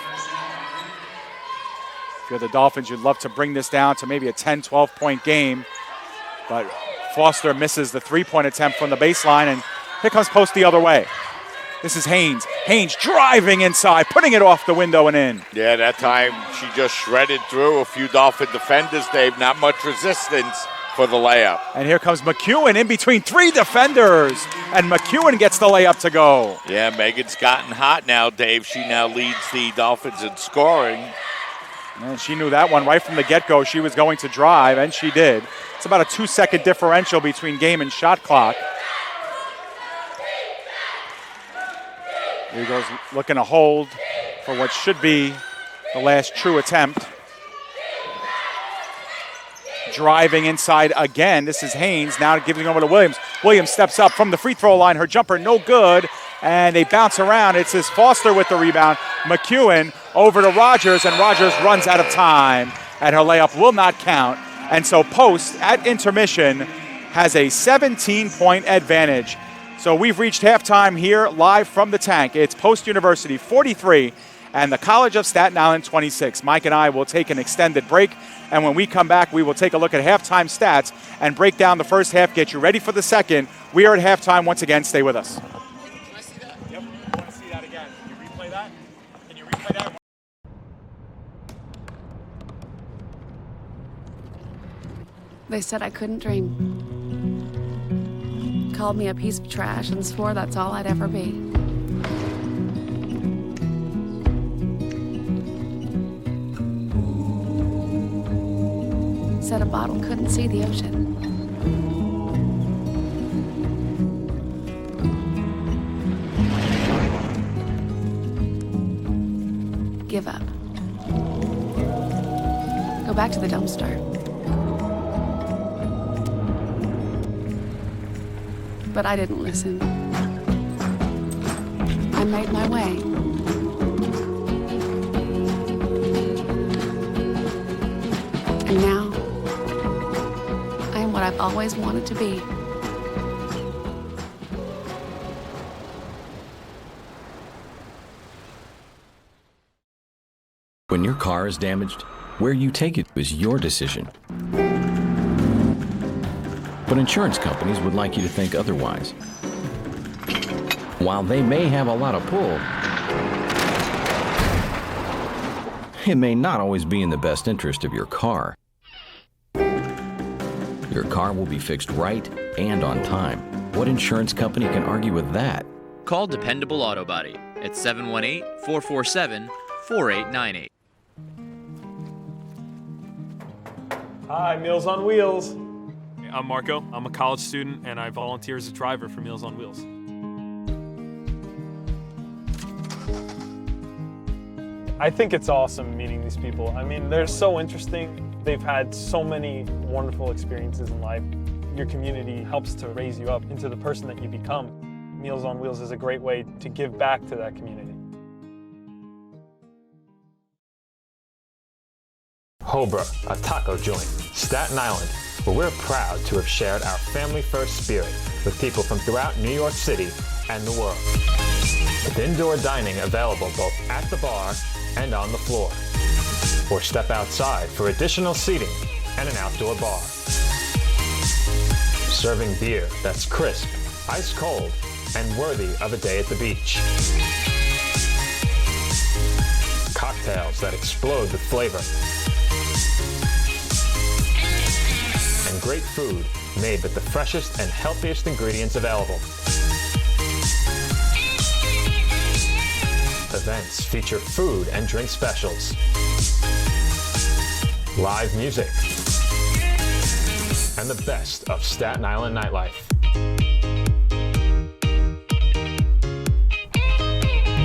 If you're the Dolphins, you'd love to bring this down to maybe a 10, 12-point game. But Foster misses the 3-point attempt from the baseline, and here comes Post the other way. This is Haynes. Haynes driving inside, putting it off the window and in. yeah, that time she just shredded through a few Dolphin defenders, Dave. Not much resistance for the layup. And here comes McEwen in between 3 defenders, and McEwen gets the layup to go. Yeah, Megan's gotten hot now, Dave. She now leads the Dolphins in scoring. And she knew that one right from the get-go. She was going to drive, and she did. It's about a 2-second differential between game and shot clock. Eagles looking to hold for what should be the last true attempt. Driving inside again. This is Haynes now giving over to Williams. Williams steps up from the free throw line. Her jumper no good, and they bounce around. It's this Foster with the rebound. McEwen over to Rogers, and Rogers runs out of time, and her layup will not count. And so Post at intermission has a 17-point advantage. So we've reached halftime here live from the tank. It's Post University 43 and the College of Staten Island 26. Mike and I will take an extended break, and when we come back, we will take a look at halftime stats and break down the first half, get you ready for the second. We are at halftime once again. Stay with us. Can I see that? Yep. I want to see that again. Can you replay that? Can you replay that? They said I couldn't dream. Called me a piece of trash and swore that's all I'd ever be. Said a bottle couldn't see the ocean. Give up. Go back to the dumpster. But I didn't listen. I made my way. And now, I am what I've always wanted to be. When your car is damaged, where you take it is your decision. But insurance companies would like you to think otherwise. While they may have a lot of pull, it may not always be in the best interest of your car. Your car will be fixed right and on time. What insurance company can argue with that? Call Dependable Auto Body at 718-447-4898. Hi, Meals on Wheels. I'm Marco. I'm a college student, and I volunteer as a driver for Meals on Wheels. I think it's awesome meeting these people. I mean, they're so interesting. They've had so many wonderful experiences in life. Your community helps to raise you up into the person that you become. Meals on Wheels is a great way to give back to that community. Hobra, a taco joint, Staten Island, where we're proud to have shared our family-first spirit with people from throughout New York City and the world. With indoor dining available both at the bar and on the floor. Or step outside for additional seating and an outdoor bar. Serving beer that's crisp, ice cold, and worthy of a day at the beach. Cocktails that explode with flavor. And great food made with the freshest and healthiest ingredients available. Events feature food and drink specials, live music, and the best of Staten Island nightlife.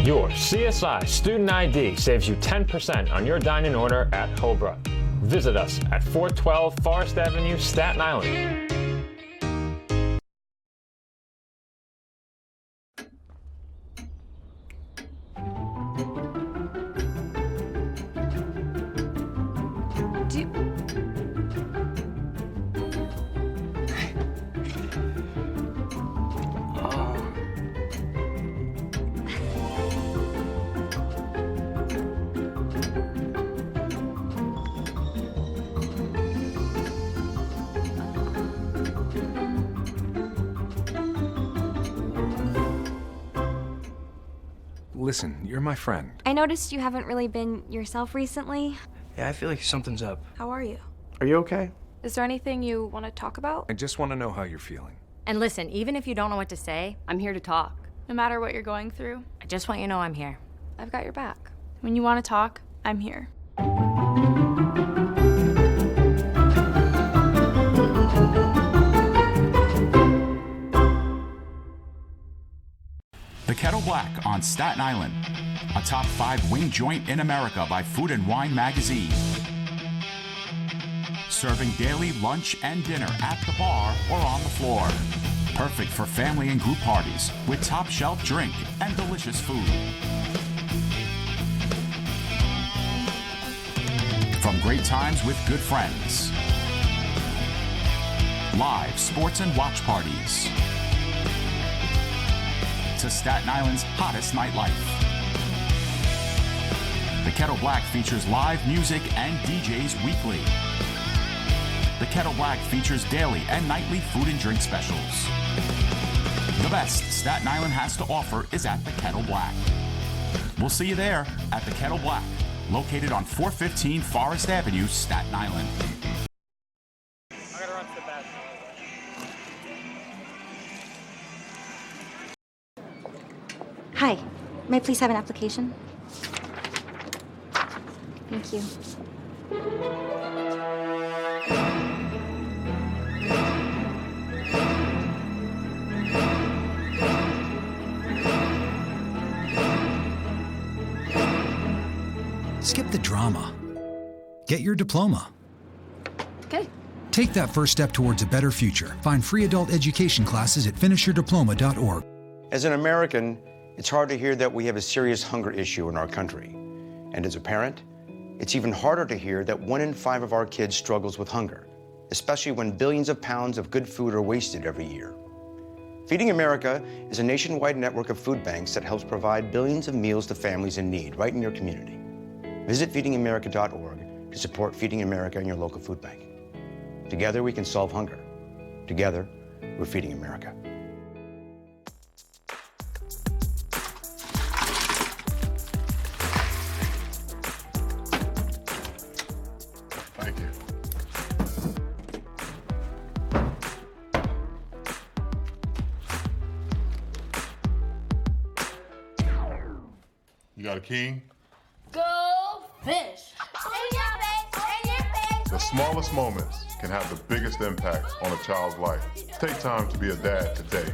Your CSI Student ID saves you 10% on your dine-in order at Hobra. Visit us at 412 Forest Avenue, Staten Island. Listen, you're my friend. I noticed you haven't really been yourself recently. Yeah, I feel like something's up. How are you? Are you okay? Is there anything you want to talk about? I just want to know how you're feeling. And listen, even if you don't know what to say, I'm here to talk. No matter what you're going through, I just want you to know I'm here. I've got your back. When you want to talk, I'm here. The Kettle Black on Staten Island, a top 5 wing joint in America by Food and Wine magazine. Serving daily lunch and dinner at the bar or on the floor. Perfect for family and group parties with top shelf drink and delicious food. From great times with good friends. Live sports and watch parties. To Staten Island's hottest nightlife. The Kettle Black features live music and DJs weekly. The Kettle Black features daily and nightly food and drink specials. The best Staten Island has to offer is at the Kettle Black. We'll see you there at the Kettle Black, located on 415 Forest Avenue, Staten Island. I gotta run to the bathroom. Hi, may I please have an application? Thank you. Skip the drama. Get your diploma. Okay. Take that first step towards a better future. Find free adult education classes at finishyourdiploma.org. As an American, it's hard to hear that we have a serious hunger issue in our country. And as a parent, it's even harder to hear that 1 in 5 of our kids struggles with hunger, especially when billions of pounds of good food are wasted every year. Feeding America is a nationwide network of food banks that helps provide billions of meals to families in need right in your community. Visit feedingamerica.org to support Feeding America and your local food bank. Together we can solve hunger. Together, we're Feeding America. Thank you. You got a king? Go fish! In your face! In your face! The smallest moments can have the biggest impact on a child's life. Take time to be a dad today.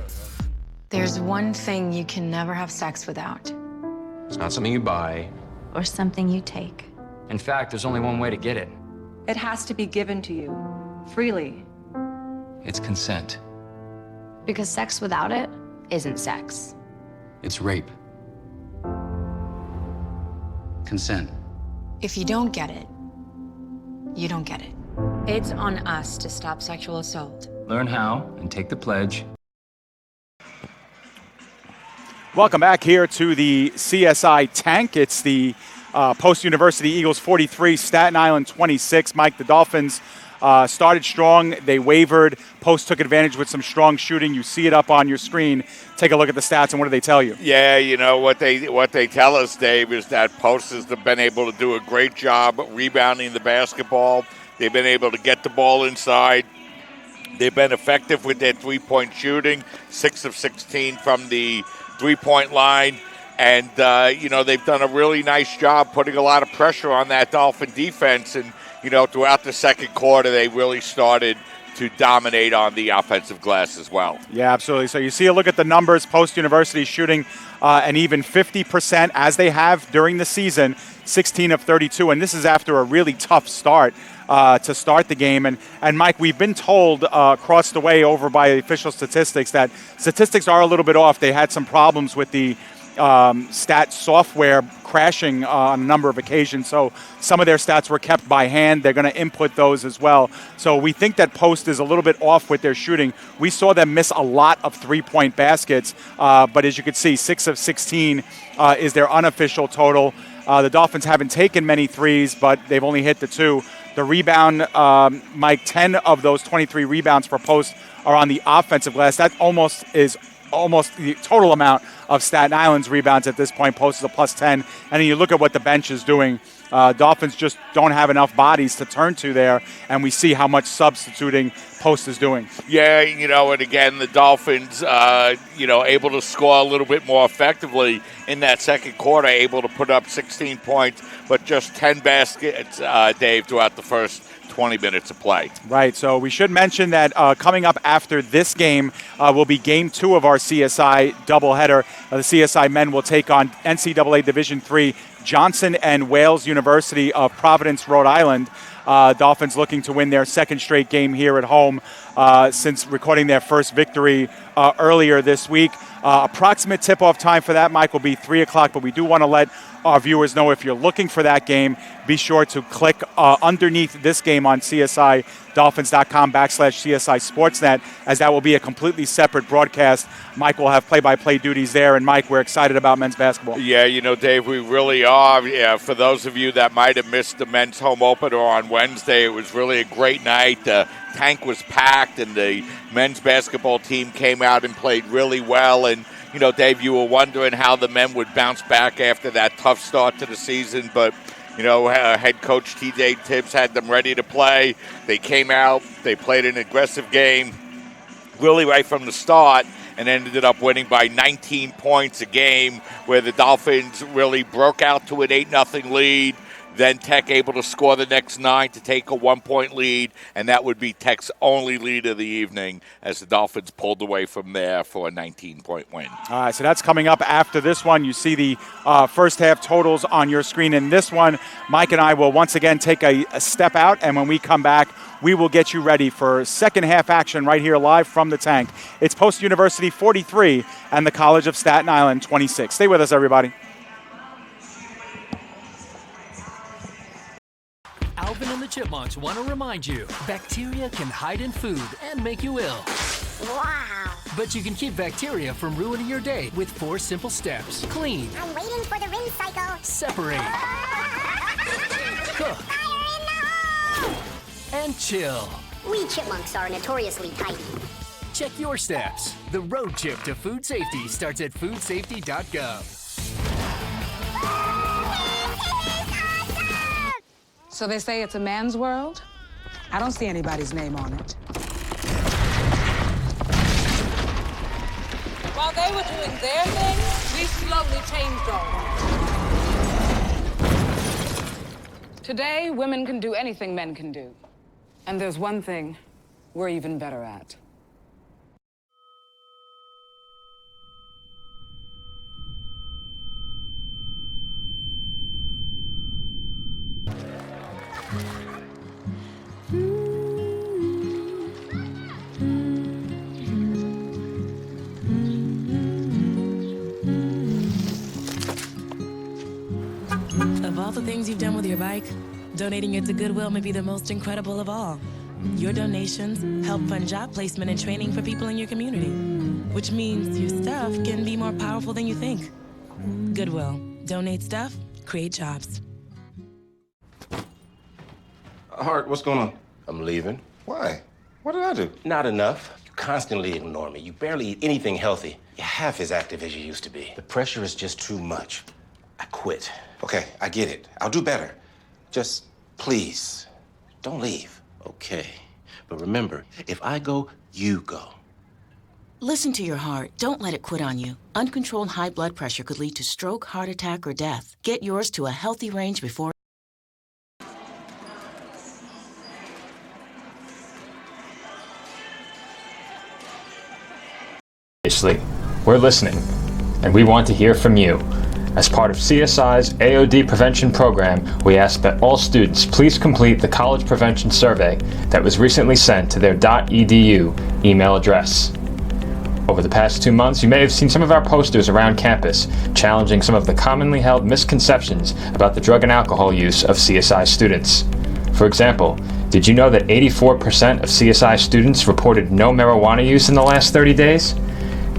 There's one thing you can never have sex without. It's not something you buy. Or something you take. In fact, there's only one way to get it. It has to be given to you, freely. It's consent. Because sex without it isn't sex. It's rape. Consent. If you don't get it, you don't get it. It's on us to stop sexual assault. Learn how and take the pledge. Welcome back here to the CSI Tank. It's the Post-University Eagles 43, Staten Island 26. Mike, the Dolphins started strong. They wavered. Post took advantage with some strong shooting. You see it up on your screen. Take a look at the stats, and what do they tell you? Yeah, you know, what they tell us, Dave, is that Post has been able to do a great job rebounding the basketball. They've been able to get the ball inside. They've been effective with their three-point shooting, 6 of 16 from the three-point line. And, you know, they've done a really nice job putting a lot of pressure on that Dolphin defense. And, you know, throughout the second quarter, they really started to dominate on the offensive glass as well. Yeah, absolutely. So you see a look at the numbers. Post-University shooting an even 50% as they have during the season, 16 of 32. And this is after a really tough start to start the game. And Mike, we've been told across the way over by official statistics that statistics are a little bit off. They had some problems with the stat software crashing on a number of occasions. So some of their stats were kept by hand. They're going to input those as well. So we think that Post is a little bit off with their shooting. We saw them miss a lot of three-point baskets, but as you can see, 6 of 16 is their unofficial total. The Dolphins haven't taken many threes, but they've only hit the 2. The rebound, Mike, 10 of those 23 rebounds for Post are on the offensive glass. That almost the total amount of Staten Island's rebounds at this point. Post is a plus 10. And then you look at what the bench is doing. Dolphins just don't have enough bodies to turn to there, and we see how much substituting Post is doing. Yeah, you know, and again, the Dolphins, you know, able to score a little bit more effectively in that second quarter, able to put up 16 points, but just 10 baskets, Dave, throughout the first 20 minutes of play. Right, so we should mention that coming up after this game will be Game 2 of our CSI doubleheader. The CSI men will take on NCAA Division III Johnson and Wales University of Providence, Rhode Island. Dolphins looking to win their second straight game here at home since recording their first victory earlier this week. Approximate tip-off time for that, Mike, will be 3 o'clock, but we do want to let our viewers know if you're looking for that game, be sure to click underneath this game on CSI dolphins.com/CSI Sportsnet, as that will be a completely separate broadcast. Mike will have play-by-play duties there. And, Mike, we're excited about men's basketball. Yeah, Dave, we really are. Yeah, for those of you that might have missed the men's home opener on Wednesday, it was really a great night. The tank was packed, and the men's basketball team came out and played really well. And, Dave, you were wondering how the men would bounce back after that tough start to the season, but head coach T.J. Tibbs had them ready to play. They came out, they played an aggressive game really right from the start, and ended up winning by 19 points a game, where the Dolphins really broke out to an 8-0 lead. Then Tech able to score the next 9 to take a 1-point lead, and that would be Tech's only lead of the evening, as the Dolphins pulled away from there for a 19-point win. All right, so that's coming up after this one. You see the first half totals on your screen. In this one, Mike and I will once again take a step out, and when we come back, we will get you ready for second half action right here live from the tank. It's Post University 43 and the College of Staten Island 26. Stay with us, everybody. Alvin and the Chipmunks want to remind you, bacteria can hide in food and make you ill. Wow. But you can keep bacteria from ruining your day with 4 simple steps. Clean. I'm waiting for the rinse cycle. Separate. Cook. Fire in the hole! And chill. We chipmunks are notoriously tidy. Check your steps. The road trip to food safety starts at foodsafety.gov. So they say it's a man's world? I don't see anybody's name on it. While they were doing their thing, we slowly changed ours. Today, women can do anything men can do. And there's one thing we're even better at. Of all the things you've done with your bike, donating it to Goodwill may be the most incredible of all. Your donations help fund job placement and training for people in your community, which means your stuff can be more powerful than you think. Goodwill. Donate stuff, create jobs. Hart, what's going on? I'm leaving. Why? What did I do? Not enough. You constantly ignore me. You barely eat anything healthy. You're half as active as you used to be. The pressure is just too much. I quit. Okay, I get it. I'll do better. Just, please, don't leave. Okay. But remember, if I go, you go. Listen to your heart. Don't let it quit on you. Uncontrolled high blood pressure could lead to stroke, heart attack, or death. Get yours to a healthy range before. Obviously, we're listening, and we want to hear from you. As part of CSI's AOD prevention program, we ask that all students please complete the College Prevention Survey that was recently sent to their .edu email address. Over the past 2 months, you may have seen some of our posters around campus challenging some of the commonly held misconceptions about the drug and alcohol use of CSI students. For example, did you know that 84% of CSI students reported no marijuana use in the last 30 days?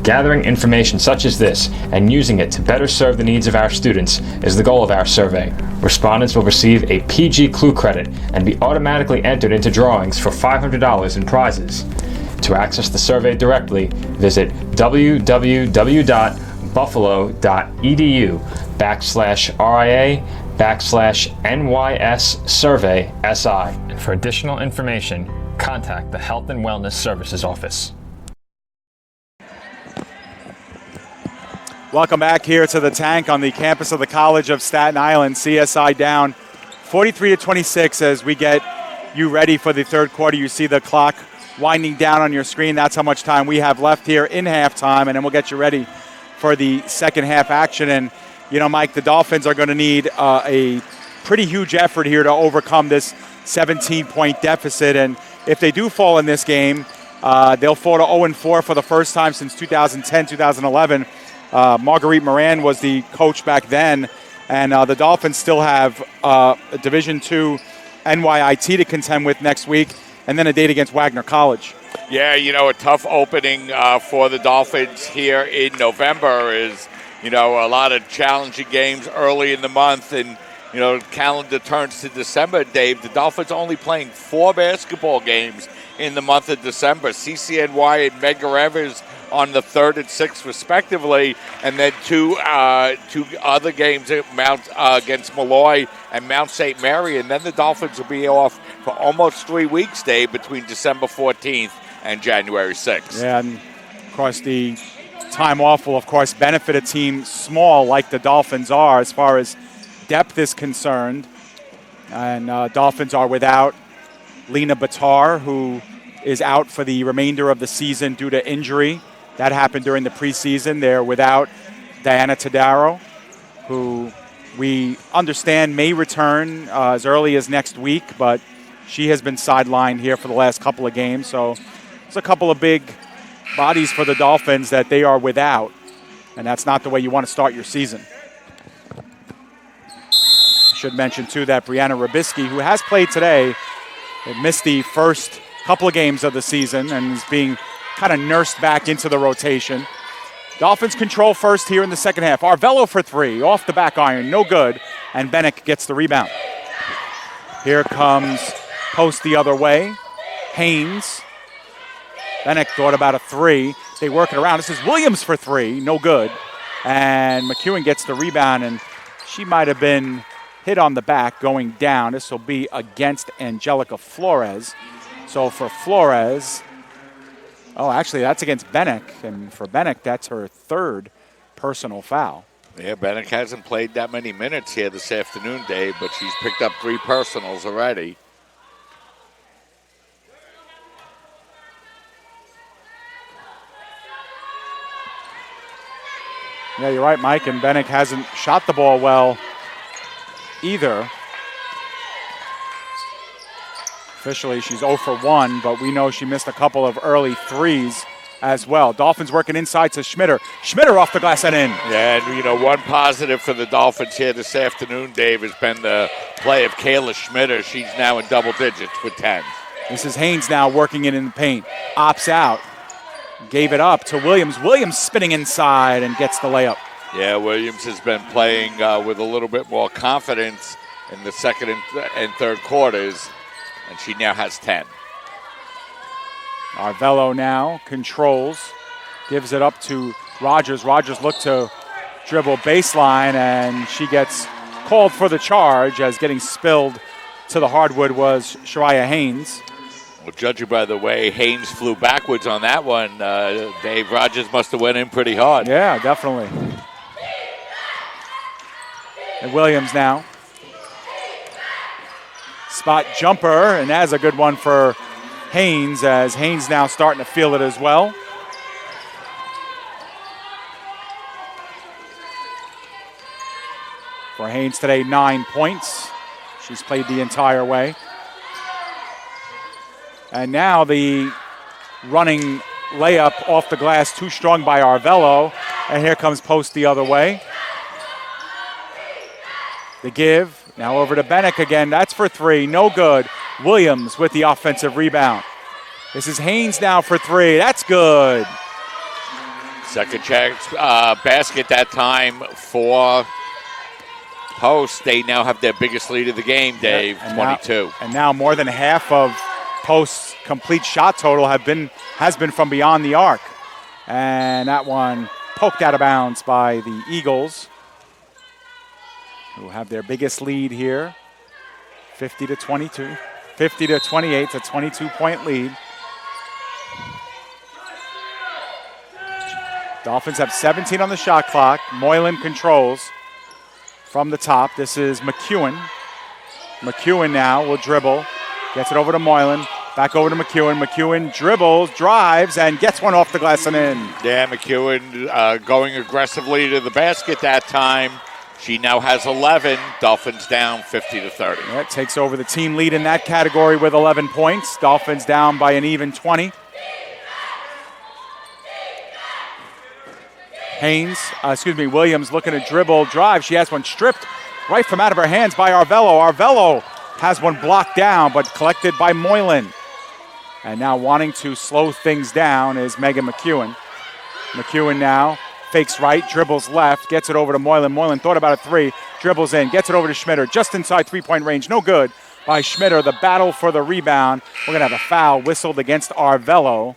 Gathering information such as this and using it to better serve the needs of our students is the goal of our survey. Respondents will receive a PG Clue credit and be automatically entered into drawings for $500 in prizes. To access the survey directly, visit www.buffalo.edu/RIA/NYS survey SI. And for additional information, contact the Health and Wellness Services Office. Welcome back here to the tank on the campus of the College of Staten Island. CSI down 43-26 as we get you ready for the third quarter. You see the clock winding down on your screen. That's how much time we have left here in halftime, and then we'll get you ready for the second half action. And, Mike, the Dolphins are going to need a pretty huge effort here to overcome this 17-point deficit. And if they do fall in this game, they'll fall to 0-4 for the first time since 2010-2011. Marguerite Moran was the coach back then, and the Dolphins still have a Division II NYIT to contend with next week, and then a date against Wagner College. Yeah, a tough opening for the Dolphins here in November is, a lot of challenging games early in the month. And, calendar turns to December, Dave. The Dolphins only playing 4 basketball games in the month of December. CCNY and Medgar Evers on the 3rd and 6th, respectively, and then two other games at against Malloy and Mount St. Mary, and then the Dolphins will be off for almost 3 weeks, Dave, between December 14th and January 6th. Yeah, and of course the time off will, of course, benefit a team small like the Dolphins are as far as depth is concerned. And Dolphins are without Lena Batar, who is out for the remainder of the season due to injury. That happened during the preseason. They're without Diana Tadaro, who we understand may return as early as next week, but she has been sidelined here for the last couple of games. So it's a couple of big bodies for the Dolphins that they are without, and that's not the way you want to start your season. I should mention, too, that Brianna Rubisky, who has played today, missed the first couple of games of the season and is being kind of nursed back into the rotation. Dolphins control first here in the second half. Arvello for 3, off the back iron, no good, and Bennick gets the rebound. Here comes post the other way. Haynes. Bennick thought about a 3. They work it around. This is Williams for 3, no good. And McEwen gets the rebound, and she might have been hit on the back going down. This will be against Angelica Flores. So for Flores, actually that's against Bennick, and for Bennick that's her 3rd personal foul. Yeah, Bennick hasn't played that many minutes here this afternoon, Dave, but she's picked up 3 personals already. Yeah, you're right, Mike, and Bennick hasn't shot the ball well either. Officially, she's 0 for 1, but we know she missed a couple of early 3s as well. Dolphins working inside to Schmitter. Schmitter off the glass and in. Yeah, and one positive for the Dolphins here this afternoon, Dave, has been the play of Kayla Schmitter. She's now in double digits with 10. This is Haynes now working it in the paint. Opts out. Gave it up to Williams. Williams spinning inside and gets the layup. Yeah, Williams has been playing with a little bit more confidence in the second and third quarters, and she now has 10. Arvello now controls, gives it up to Rogers. Rogers looked to dribble baseline, and she gets called for the charge as getting spilled to the hardwood was Shariah Haynes. Well, judging by the way Haynes flew backwards on that one, Dave, Rogers must have went in pretty hard. Yeah, definitely. And Williams now. Spot jumper, and that's a good one for Haynes, as Haynes now starting to feel it as well. For Haynes today, 9 points. She's played the entire way. And now the running layup off the glass, too strong by Arvello. And here comes post the other way. The give, now over to Bennick again. That's for 3, no good. Williams with the offensive rebound. This is Haynes now for 3, that's good. Second chance basket that time for Post. They now have their biggest lead of the game, Dave, 22. And now more than half of Post's complete shot total has been from beyond the arc. And that one poked out of bounds by the Eagles, who have their biggest lead here, 50 to 22. 50 to 28, it's a 22-point lead. Dolphins have 17 on the shot clock. Moylan controls from the top. This is McEwen. McEwen now will dribble. Gets it over to Moylan. Back over to McEwen. McEwen dribbles, drives, and gets one off the glass and in. Yeah, McEwen going aggressively to the basket that time. She now has 11. Dolphins down 50 to 30. Yeah, takes over the team lead in that category with 11 points. Dolphins down by an even 20. Williams looking to dribble, drive. She has one stripped right from out of her hands by Arvello. Arvello has one blocked down, but collected by Moylan. And now wanting to slow things down is Megan McEwen. McEwen now fakes right, dribbles left, gets it over to Moylan. Moylan thought about a three, dribbles in, gets it over to Schmitter, just inside three-point range. No good by Schmitter. The battle for the rebound. We're going to have a foul whistled against Arvello.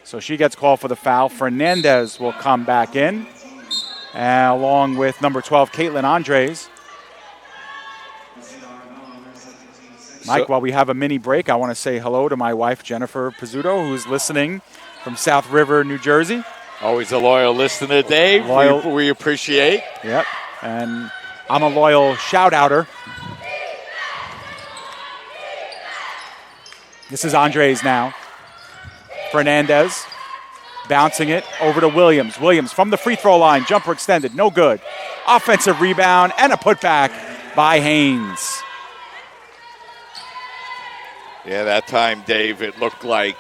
So she gets called for the foul. Fernandez will come back in, along with number 12, Caitlin Andres. Mike, while we have a mini break, I want to say hello to my wife, Jennifer Pizzuto, who's listening from South River, New Jersey. Always a loyal listener, Dave. We appreciate. Yep, and I'm a loyal shout-outer. This is Andres now. Fernandez bouncing it over to Williams. Williams from the free throw line, jumper extended, no good. Offensive rebound and a putback by Haynes. Yeah, that time, Dave, it looked like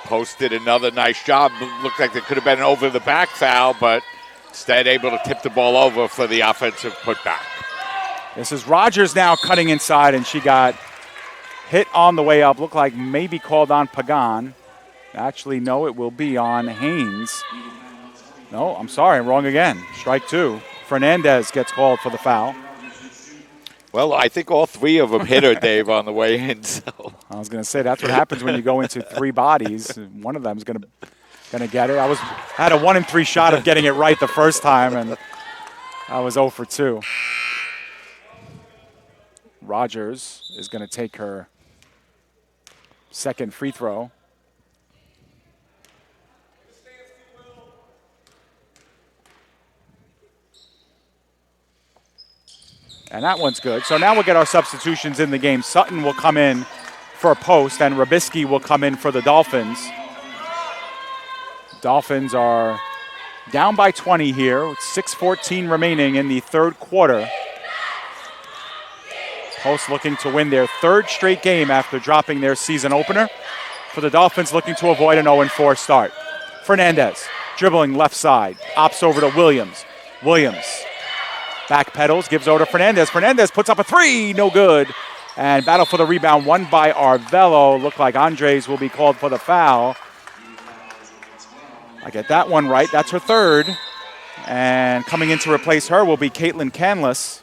Post did another nice job. Looked like there could have been an over-the-back foul, but instead able to tip the ball over for the offensive putback. This is Rogers now cutting inside, and she got hit on the way up. Looked like maybe called on Pagan. Actually, no, it will be on Haynes. No, I'm sorry, I'm wrong again. Strike two. Fernandez gets called for the foul. Well, I think all three of them hit her, Dave, on the way in. So I was going to say that's what happens when you go into three bodies. One of them is going to get it. I had a 1-in-3 shot of getting it right the first time, and I was 0 for 2. Rogers is going to take her second free throw. And that one's good. So now we'll get our substitutions in the game. Sutton will come in for Post, and Rabisky will come in for the Dolphins. Dolphins are down by 20 here, with 6:14 remaining in the third quarter. Post looking to win their third straight game after dropping their season opener. For the Dolphins, looking to avoid an 0-4 start. Fernandez dribbling left side, opts over to Williams. Williams backpedals, gives over to Fernandez. Fernandez puts up a three, no good. And battle for the rebound, won by Arvello. Looked like Andres will be called for the foul. I get that one right. That's her third. And coming in to replace her will be Caitlin Canless.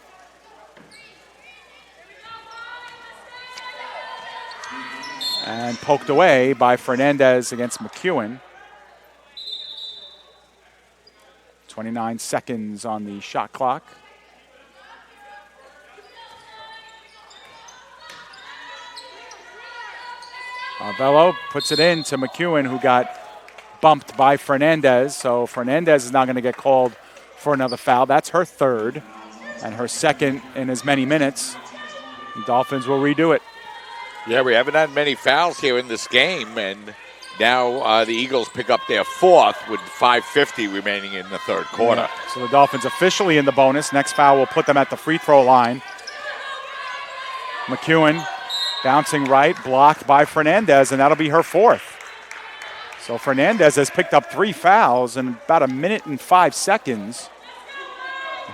And poked away by Fernandez against McEwen. 29 seconds on the shot clock. Arvello puts it in to McEwen, who got bumped by Fernandez. So Fernandez is now going to get called for another foul. That's her third and her second in as many minutes. The Dolphins will redo it. Yeah, we haven't had many fouls here in this game, and now the Eagles pick up their fourth with 5:50 remaining in the third quarter. Yeah. So the Dolphins officially in the bonus. Next foul will put them at the free throw line. McEwen bouncing right, blocked by Fernandez, and that'll be her fourth. So Fernandez has picked up 3 fouls in about 1 minute and 5 seconds.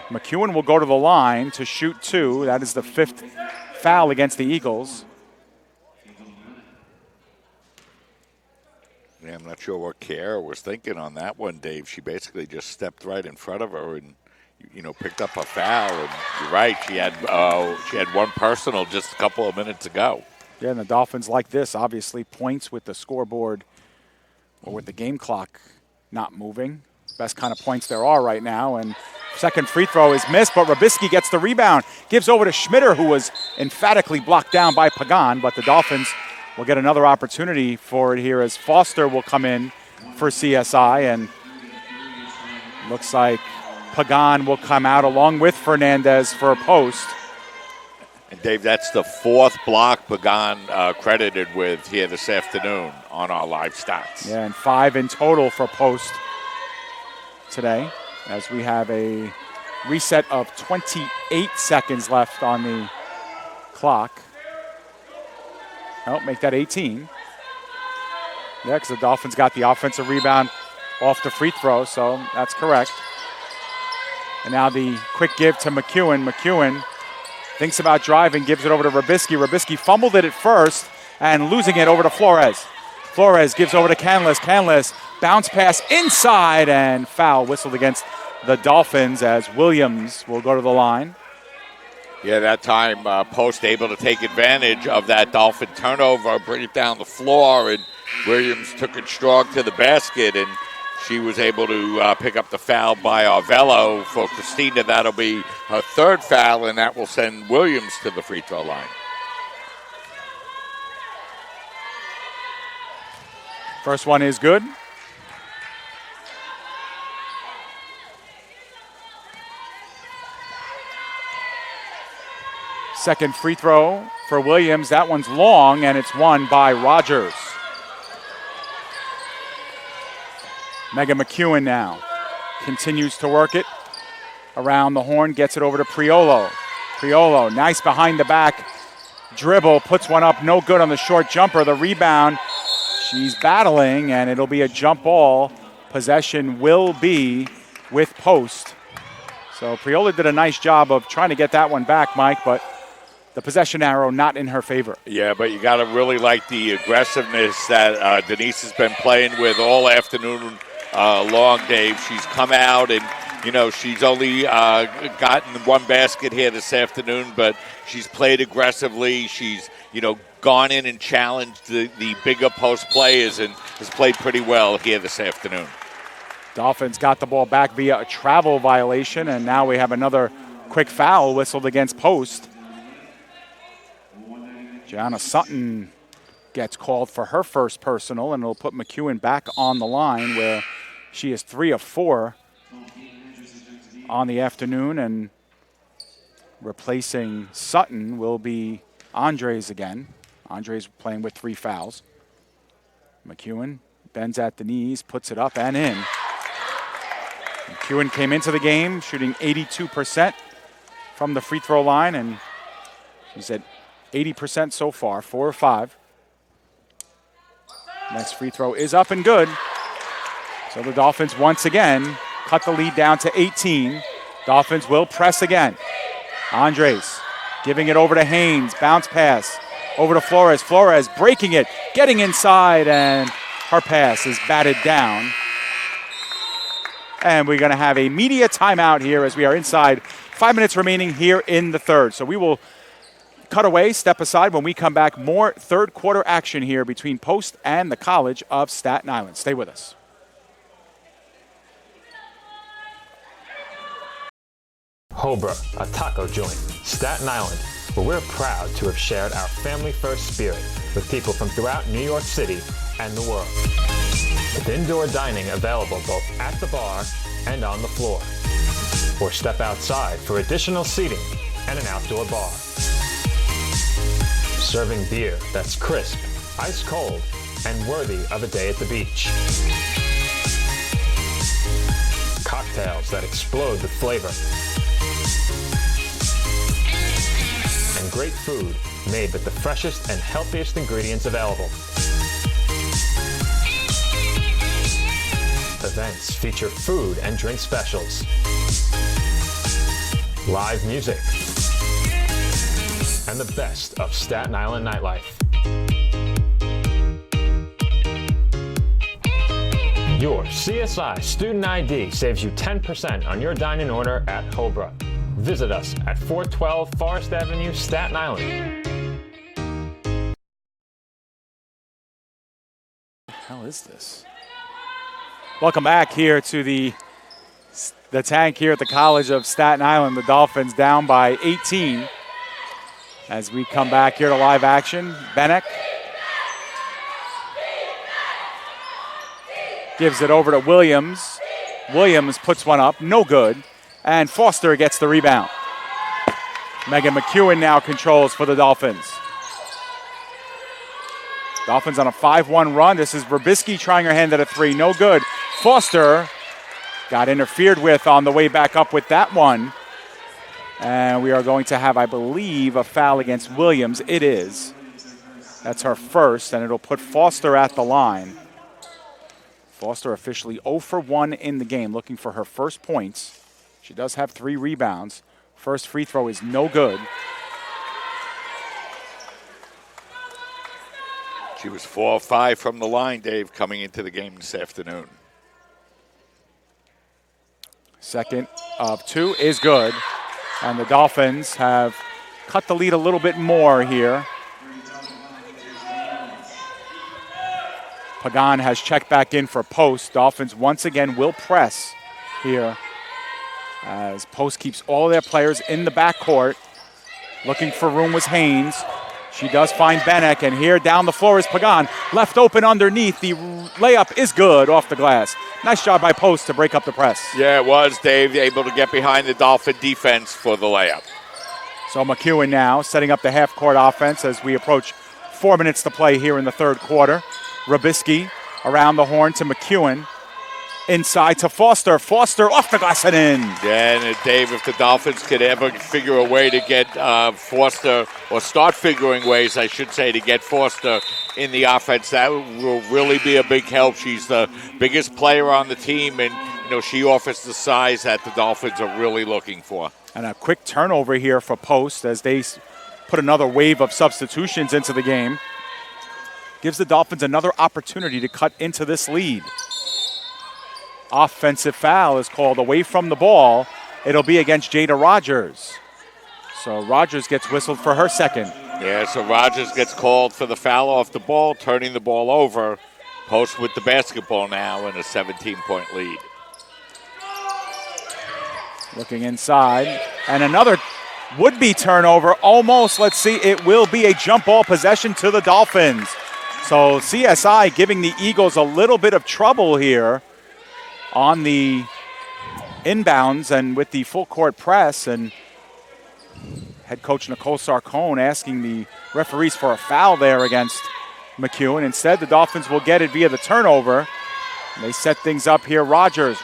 McEwen will go to the line to shoot 2. That is the 5th foul against the Eagles. Yeah, I'm not sure what Kiara was thinking on that one, Dave. She basically just stepped right in front of her and, picked up a foul. And you're right, she had one personal just a couple of minutes ago. Yeah, and the Dolphins like this, obviously points with the scoreboard or with the game clock not moving. Best kind of points there are right now. And second free throw is missed, but Rabisky gets the rebound. Gives over to Schmitter, who was emphatically blocked down by Pagan, but the Dolphins will get another opportunity for it here as Foster will come in for CSI, and looks like Pagan will come out along with Fernandez for a Post. And Dave, that's the 4th block Pagan credited with here this afternoon on our live stats. Yeah, and 5 in total for Post today, as we have a reset of 28 seconds left on the clock. Oh, make that 18. Yeah, because the Dolphins got the offensive rebound off the free throw, so that's correct. And now the quick give to McEwen. McEwen thinks about driving, gives it over to Rabisky. Rabisky fumbled it at first, and losing it over to Flores. Flores gives over to Canlis. Canlis, bounce pass inside, and foul whistled against the Dolphins as Williams will go to the line. Yeah, that time Post able to take advantage of that Dolphin turnover, bring it down the floor, and Williams took it strong to the basket, and she was able to pick up the foul by Arvello. For Christina, that'll be her third foul, and that will send Williams to the free throw line. First one is good. Second free throw for Williams. That one's long, and it's won by Rogers. Megan McEwen now continues to work it around the horn, gets it over to Priolo. Priolo, nice behind the back dribble, puts one up, no good on the short jumper. The rebound, she's battling, and it'll be a jump ball. Possession will be with Post. So Priolo did a nice job of trying to get that one back, Mike, but the possession arrow not in her favor. Yeah, but you got to really like the aggressiveness that Denise has been playing with all afternoon long, Dave. She's come out and, she's only gotten one basket here this afternoon, but she's played aggressively. She's, gone in and challenged the bigger post players and has played pretty well here this afternoon. Dolphins got the ball back via a travel violation, and now we have another quick foul whistled against Post. Gianna Sutton gets called for her first personal, and it'll put McEwen back on the line where she is 3 of 4 on the afternoon, and replacing Sutton will be Andres again. Andres playing with 3 fouls. McEwen bends at the knees, puts it up and in. McEwen came into the game shooting 82% from the free throw line, and she's at 80% so far, 4 of 5. Next free throw is up and good. So the Dolphins once again cut the lead down to 18. Dolphins will press again. Andres giving it over to Haynes. Bounce pass over to Flores. Flores breaking it, getting inside, and her pass is batted down. And we're going to have a media timeout here as we are inside 5 minutes remaining here in the third. So we will cut away, step aside. When we come back, more third quarter action here between Post and the College of Staten Island. Stay with us. Hobra, a taco joint, Staten Island, where we're proud to have shared our family-first spirit with people from throughout New York City and the world. With indoor dining available both at the bar and on the floor. Or step outside for additional seating and an outdoor bar. Serving beer that's crisp, ice cold, and worthy of a day at the beach. Cocktails that explode with flavor. And great food made with the freshest and healthiest ingredients available. Events feature food and drink specials. Live music. And the best of Staten Island nightlife. Your CSI Student ID saves you 10% on your dine-in order at Hobra. Visit us at 412 Forest Avenue, Staten Island. What the hell is this? Welcome back here to the tank here at the College of Staten Island. The Dolphins down by 18. As we come back here to live action, Benek gives it over to Williams. Williams puts one up, no good. And Foster gets the rebound. Megan McEwen now controls for the Dolphins. Dolphins on a 5-1 run. This is Verbisky trying her hand at a 3, no good. Foster got interfered with on the way back up with that one. And we are going to have, I believe, a foul against Williams. It is. That's her first, and it'll put Foster at the line. Foster officially 0 for 1 in the game, looking for her first points. She does have 3 rebounds. First free throw is no good. She was 4 or 5 from the line, Dave, coming into the game this afternoon. Second of 2 is good. And the Dolphins have cut the lead a little bit more here. Pagan has checked back in for Post. Dolphins once again will press here as Post keeps all their players in the backcourt. Looking for room was Haynes. She does find Benek, and here down the floor is Pagan. Left open underneath. The layup is good off the glass. Nice job by Post to break up the press. Yeah, it was, Dave, able to get behind the Dolphin defense for the layup. So McEwen now setting up the half-court offense as we approach 4 minutes to play here in the third quarter. Robisky around the horn to McEwen. Inside to Foster. Foster off the glass and in. Yeah, and Dave, if the Dolphins could ever figure a way to get Foster, or start figuring ways, I should say, to get Foster in the offense, that will really be a big help. She's the biggest player on the team, and she offers the size that the Dolphins are really looking for. And a quick turnover here for Post as they put another wave of substitutions into the game. Gives the Dolphins another opportunity to cut into this lead. Offensive foul is called away from the ball. It'll be against Jada Rogers. So Rogers gets whistled for her second. Yeah, so Rogers gets called for the foul off the ball, turning the ball over. Post with the basketball now in a 17-point lead. Looking inside. And another would-be turnover. Almost, let's see, it will be a jump ball possession to the Dolphins. So CSI giving the Eagles a little bit of trouble here on the inbounds and with the full court press, and head coach Nicole Sarcone asking the referees for a foul there against McEwen. Instead, the Dolphins will get it via the turnover. They set things up here. Rogers,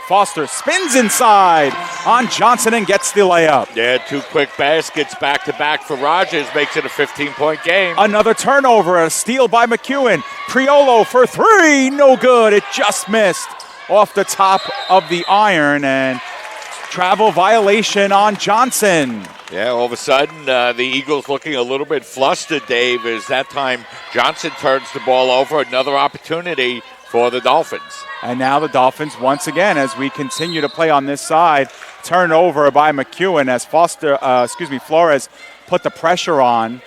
Foster spins inside on Johnson and gets the layup. Yeah, 2 quick baskets back-to-back for Rogers makes it a 15-point game. Another turnover, a steal by McEwen. Priolo for 3, no good. It just missed off the top of the iron, and travel violation on Johnson. Yeah, all of a sudden, the Eagles looking a little bit flustered, Dave, as that time Johnson turns the ball over. Another opportunity for the Dolphins. And now the Dolphins, once again, as we continue to play on this side, turnover by McEwen as Flores put the pressure on.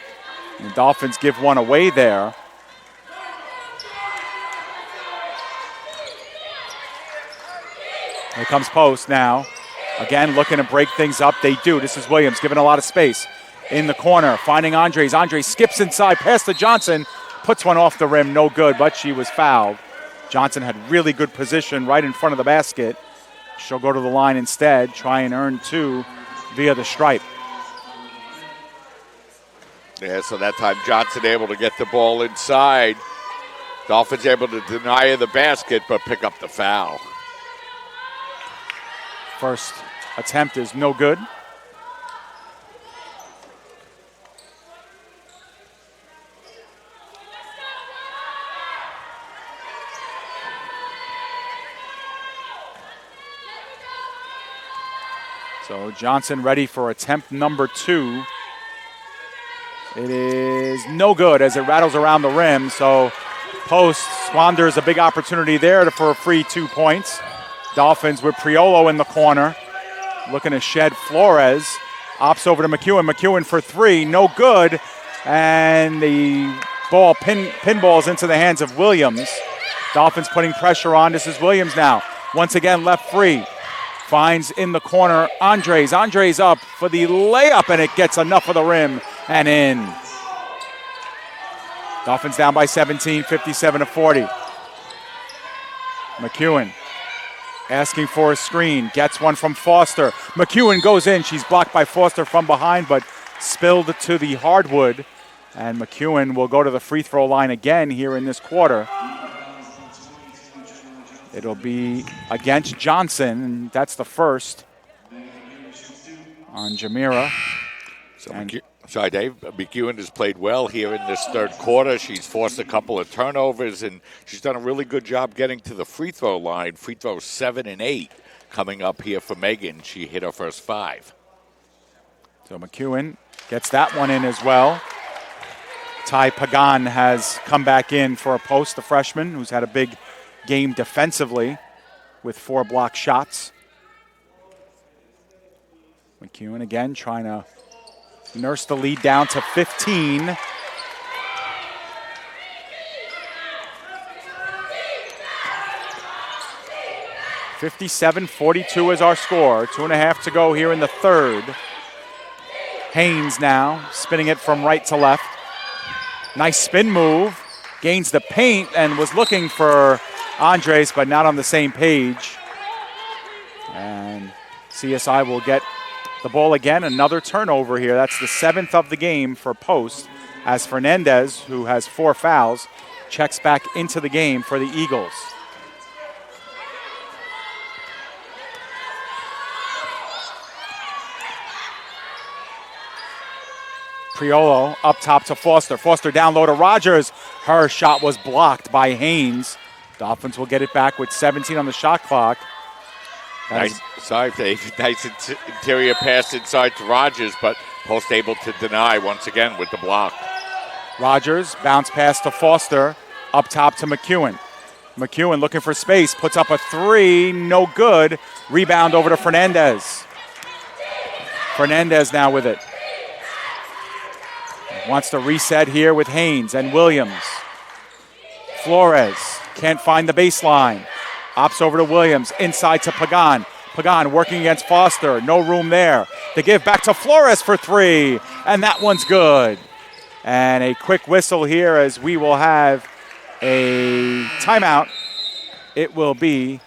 The Dolphins give one away there. Here comes Post now. Again, looking to break things up. They do. This is Williams giving a lot of space in the corner, finding Andres. Andres skips inside, pass to Johnson, puts one off the rim, no good, but she was fouled. Johnson had really good position right in front of the basket. She'll go to the line instead, try and earn 2 via the stripe. Yeah, so that time Johnson able to get the ball inside. Dolphins able to deny the basket, but pick up the foul. First attempt is no good. So Johnson ready for attempt number 2. It is no good as it rattles around the rim. So Post squanders a big opportunity there for a free 2 points. Dolphins with Priolo in the corner. Looking to shed Flores. Opts over to McEwen. McEwen for 3, no good. And the ball pinballs into the hands of Williams. Dolphins putting pressure on. This is Williams now. Once again left free. Finds in the corner Andres. Andres up for the layup, and it gets enough of the rim and in. Dolphins down by 17, 57-40. McEwen asking for a screen. Gets one from Foster. McEwen goes in. She's blocked by Foster from behind, but spilled to the hardwood. And McEwen will go to the free throw line again here in this quarter. It'll be against Johnson, and that's the first on Jamira. Sorry, Dave. McEwen has played well here in this third quarter. She's forced a couple of turnovers, and she's done a really good job getting to the free throw line. Free throws 7 and 8 coming up here for Megan. She hit her first 5. So McEwen gets that one in as well. Ty Pagan has come back in for a post, the freshman, who's had a big game defensively with 4 block shots. McEwen again trying to nurse the lead down to 15. (57-42) is our score. 2.5 to go here in the third. Haynes now spinning it from right to left. Nice spin move. Gains the paint and was looking for Andres, but not on the same page. And CSI will get the ball again. Another turnover here. That's the 7th of the game for Post, as Fernandez, who has 4 fouls, checks back into the game for the Eagles. Priolo up top to Foster. Foster down low to Rogers. Her shot was blocked by Haynes. Dolphins will get it back with 17 on the shot clock. Nice interior pass inside to Rogers, but Post able to deny once again with the block. Rogers, bounce pass to Foster. Up top to McEwen. McEwen looking for space. Puts up a 3. No good. Rebound over to Fernandez. Fernandez now with it. Wants to reset here with Haynes and Williams. Flores can't find the baseline. Ops over to Williams, inside to Pagan. Pagan working against Foster, no room there. The give back to Flores for 3, and that one's good. And a quick whistle here as we will have a timeout. It will be,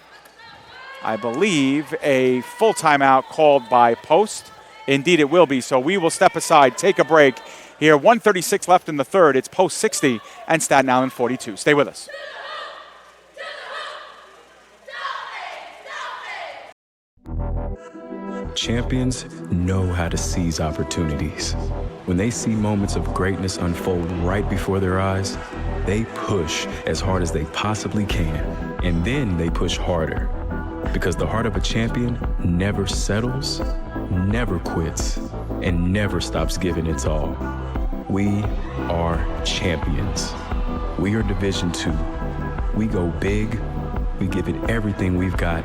I believe, a full timeout called by Post. Indeed it will be, so we will step aside, take a break. Here, 1:36 left in the third. It's Post 60 and Staten Island 42. Stay with us. Champions know how to seize opportunities. When they see moments of greatness unfold right before their eyes, they push as hard as they possibly can, and then they push harder. Because the heart of a champion never settles, never quits, and never stops giving its all. We are champions. We are Division II. We go big, we give it everything we've got,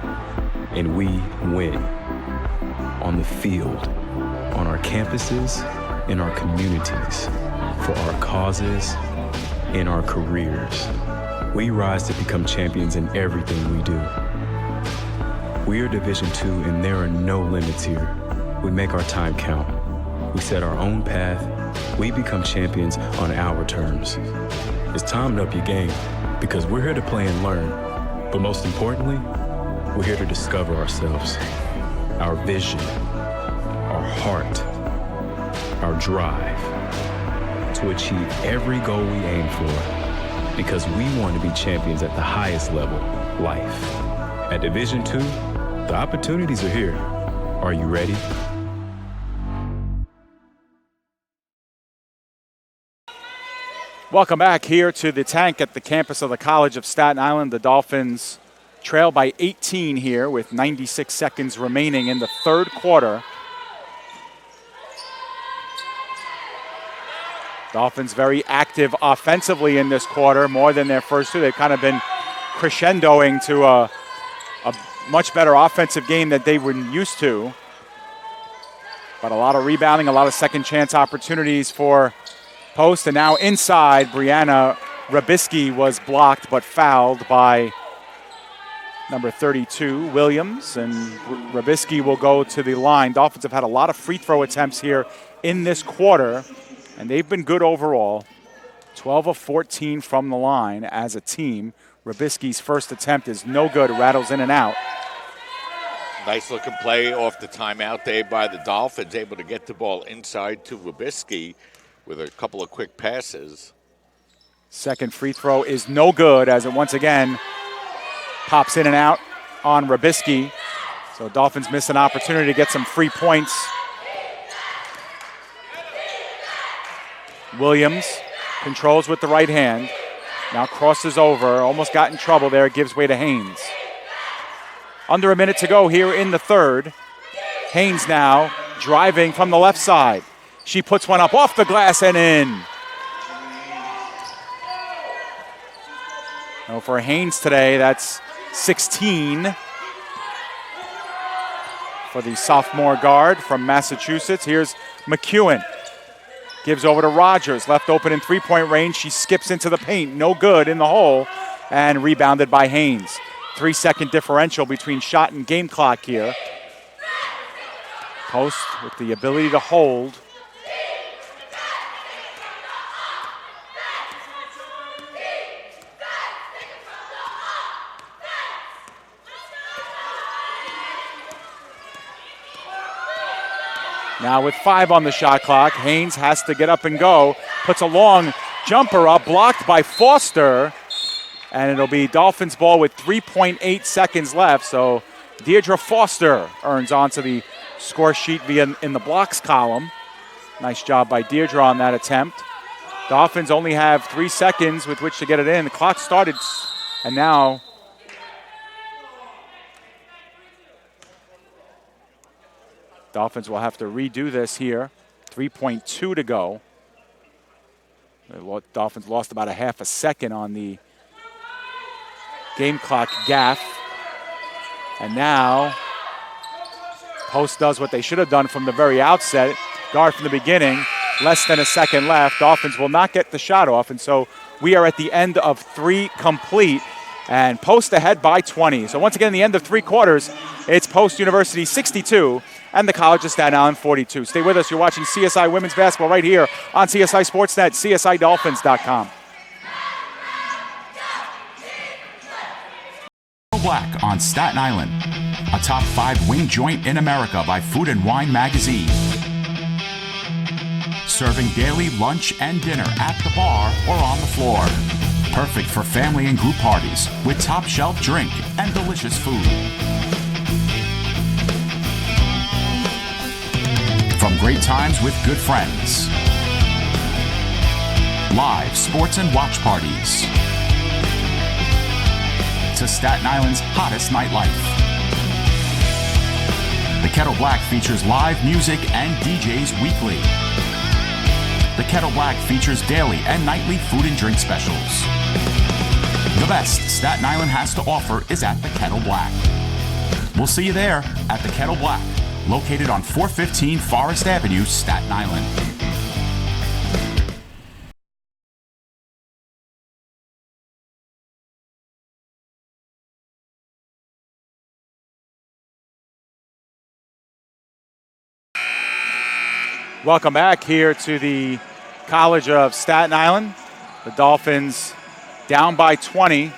and we win. On the field, on our campuses, in our communities, for our causes, in our careers. We rise to become champions in everything we do. We are Division II, and there are no limits here. We make our time count. We set our own path. We become champions on our terms. It's time to up your game, because we're here to play and learn. But most importantly, we're here to discover ourselves, our vision, our heart, our drive, to achieve every goal we aim for, because we want to be champions at the highest level, life. At Division II, the opportunities are here. Are you ready? Welcome back here to the tank at the campus of the College of Staten Island. The Dolphins trail by 18 here with 96 seconds remaining in the third quarter. Dolphins very active offensively in this quarter, more than their first 2. They've kind of been crescendoing to a much better offensive game that they were used to. But a lot of rebounding, a lot of second chance opportunities for Post. And now inside, Brianna Rabisky was blocked but fouled by number 32, Williams. And Rabisky will go to the line. Dolphins have had a lot of free throw attempts here in this quarter, and they've been good overall. 12 of 14 from the line as a team. Rabisky's first attempt is no good, rattles in and out. Nice looking play off the timeout there by the Dolphins, able to get the ball inside to Rabisky with a couple of quick passes. Second free throw is no good, as it once again pops in and out on Rabisky. So Dolphins miss an opportunity to get some free points. Williams controls with the right hand. Now crosses over, almost got in trouble there, gives way to Haynes. Under a minute to go here in the third. Haynes now driving from the left side. She puts one up off the glass and in. Now for Haynes today, that's 16 for the sophomore guard from Massachusetts. Here's McEwen. Gives over to Rogers, left open in three-point range. She skips into the paint, no good in the hole, and rebounded by Haynes. 3-second differential between shot and game clock here. Post with the ability to hold. Now with 5 on the shot clock, Haynes has to get up and go. Puts a long jumper up, blocked by Foster. And it'll be Dolphins ball with 3.8 seconds left. So Deirdre Foster earns onto the score sheet in the blocks column. Nice job by Deirdre on that attempt. Dolphins only have 3 seconds with which to get it in. The clock started, and now Dolphins will have to redo this here. 3.2 to go. The Dolphins lost about a half a second on the game clock gaff. And now Post does what they should have done from the very outset. Guard from the beginning. Less than a second left. Dolphins will not get the shot off. And so we are at the end of 3 complete. And Post ahead by 20. So once again, the end of 3 quarters, it's Post University 62 and the College of Staten Island 42. Stay with us. You're watching CSI Women's Basketball right here on CSI Sportsnet, CSIDolphins.com. Black on Staten Island, a top 5 wing joint in America by Food and Wine magazine. Serving daily lunch and dinner at the bar or on the floor. Perfect for family and group parties with top shelf drink and delicious food. From great times with good friends. Live sports and watch parties. To Staten Island's hottest nightlife. The Kettle Black features live music and DJs weekly. The Kettle Black features daily and nightly food and drink specials. The best Staten Island has to offer is at the Kettle Black. We'll see you there at the Kettle Black, located on 415 Forest Avenue, Staten Island. Welcome back here to the College of Staten Island. The Dolphins down by 20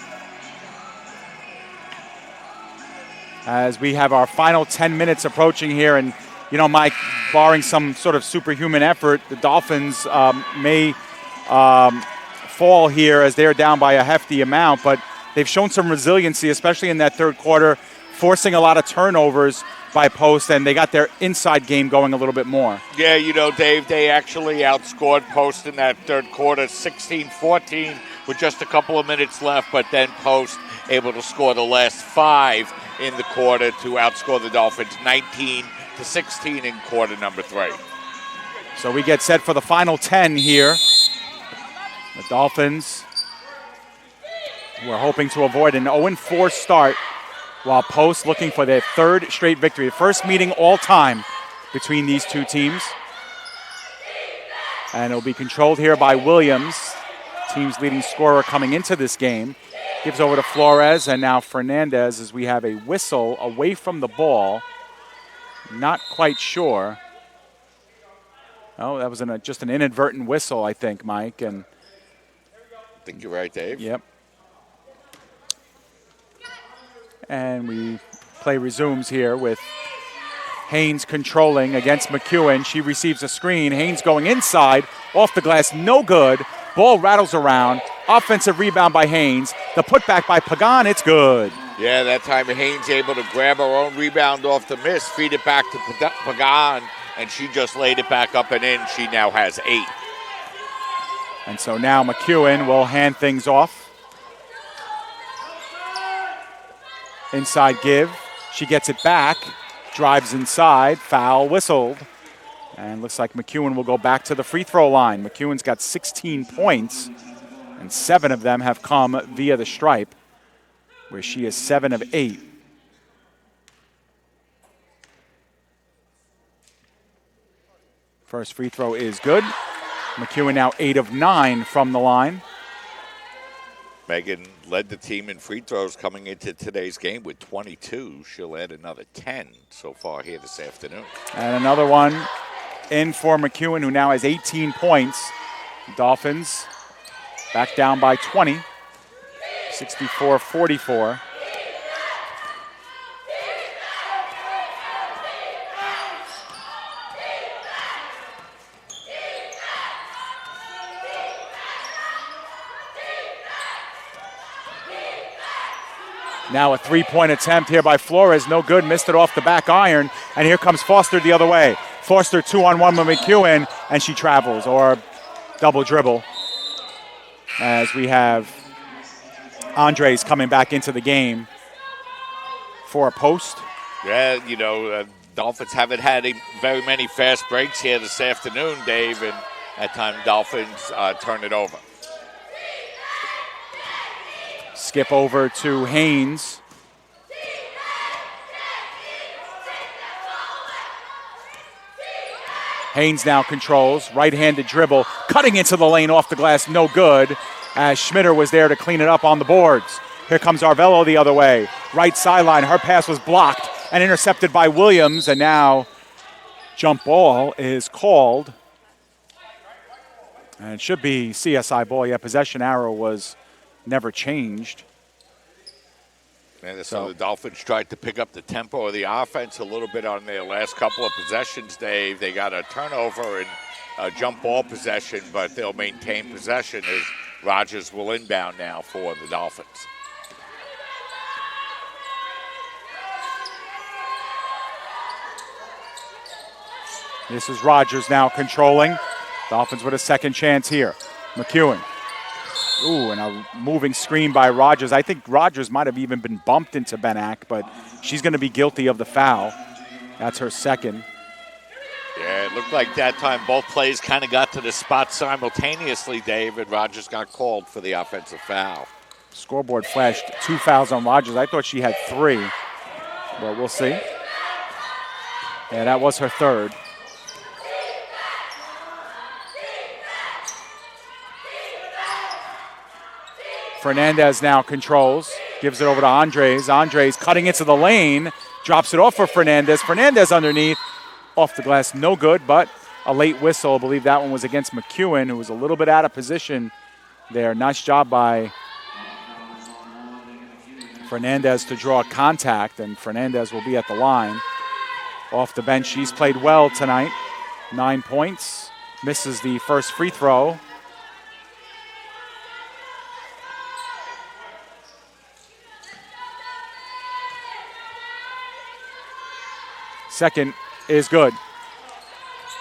as we have our final 10 minutes approaching here. And, you know, Mike, barring some sort of superhuman effort, the Dolphins may fall here as they're down by a hefty amount. But they've shown some resiliency, especially in that third quarter, forcing a lot of turnovers by Post, and they got their inside game going a little bit more. Yeah, you know, Dave, they actually outscored Post in that third quarter 16-14 with just a couple of minutes left, but then Post able to score the last 5 in the quarter to outscore the Dolphins 19-16 in quarter number 3. So we get set for the final 10 here. The Dolphins were hoping to avoid an 0-4 start, while Post looking for their 3rd straight victory. The first meeting all time between these two teams. And it'll be controlled here by Williams, team's leading scorer coming into this game. Gives over to Flores and now Fernandez as we have a whistle away from the ball. Not quite sure. Oh, that was just an inadvertent whistle, I think, Mike. And I think you're right, Dave. Yep. And play resumes here with Haynes controlling against McEwen. She receives a screen. Haynes going inside, off the glass, no good. Ball rattles around. Offensive rebound by Haynes. The putback by Pagan, it's good. Yeah, that time Haynes able to grab her own rebound off the miss, feed it back to Pagan, and she just laid it back up and in. She now has 8. And so now McEwen will hand things off. Inside give. She gets it back. Drives inside. Foul whistled. And looks like McEwen will go back to the free throw line. McEwen's got 16 points And 7 of them have come via the stripe, where she is 7 of 8. First free throw is good. McEwen now 8 of 9 from the line. Megan led the team in free throws coming into today's game with 22. She'll add another 10 so far here this afternoon. And another one in for McEwen, who now has 18 points. Dolphins back down by 20, 64-44. Now a three-point attempt here by Flores. No good, missed it off the back iron. And here comes Foster the other way. Foster 2-on-1 with McEwen, and she travels, or double dribble. As we have Andres coming back into the game for a post. Yeah, Dolphins haven't had very many fast breaks here this afternoon, Dave, and at times Dolphins turn it over. Skip over to Haynes. Haynes now controls, right-handed dribble, cutting into the lane off the glass, no good, as Schmitter was there to clean it up on the boards. Here comes Arvello the other way, right sideline. Her pass was blocked and intercepted by Williams, and now jump ball is called. And it should be CSI ball. Yeah, possession arrow was never changed. And so the Dolphins tried to pick up the tempo of the offense a little bit on their last couple of possessions, Dave. They got a turnover and a jump ball possession, but they'll maintain possession as Rogers will inbound now for the Dolphins. This is Rogers now controlling. Dolphins with a second chance here. McEwen. Ooh, and a moving screen by Rogers. I think Rogers might have even been bumped into Benak, but she's going to be guilty of the foul. That's her second. Yeah, it looked like that time both plays kind of got to the spot simultaneously, Dave, and Rogers got called for the offensive foul. Scoreboard flashed 2 fouls on Rogers. I thought she had 3, but we'll see. Yeah, that was her third. Fernandez now controls, gives it over to Andres. Andres cutting into the lane, drops it off for Fernandez. Fernandez underneath, off the glass, no good, but a late whistle. I believe that one was against McEwen, who was a little bit out of position there. Nice job by Fernandez to draw contact, and Fernandez will be at the line. Off the bench, she's played well tonight. 9 points, misses the first free throw. Second is good.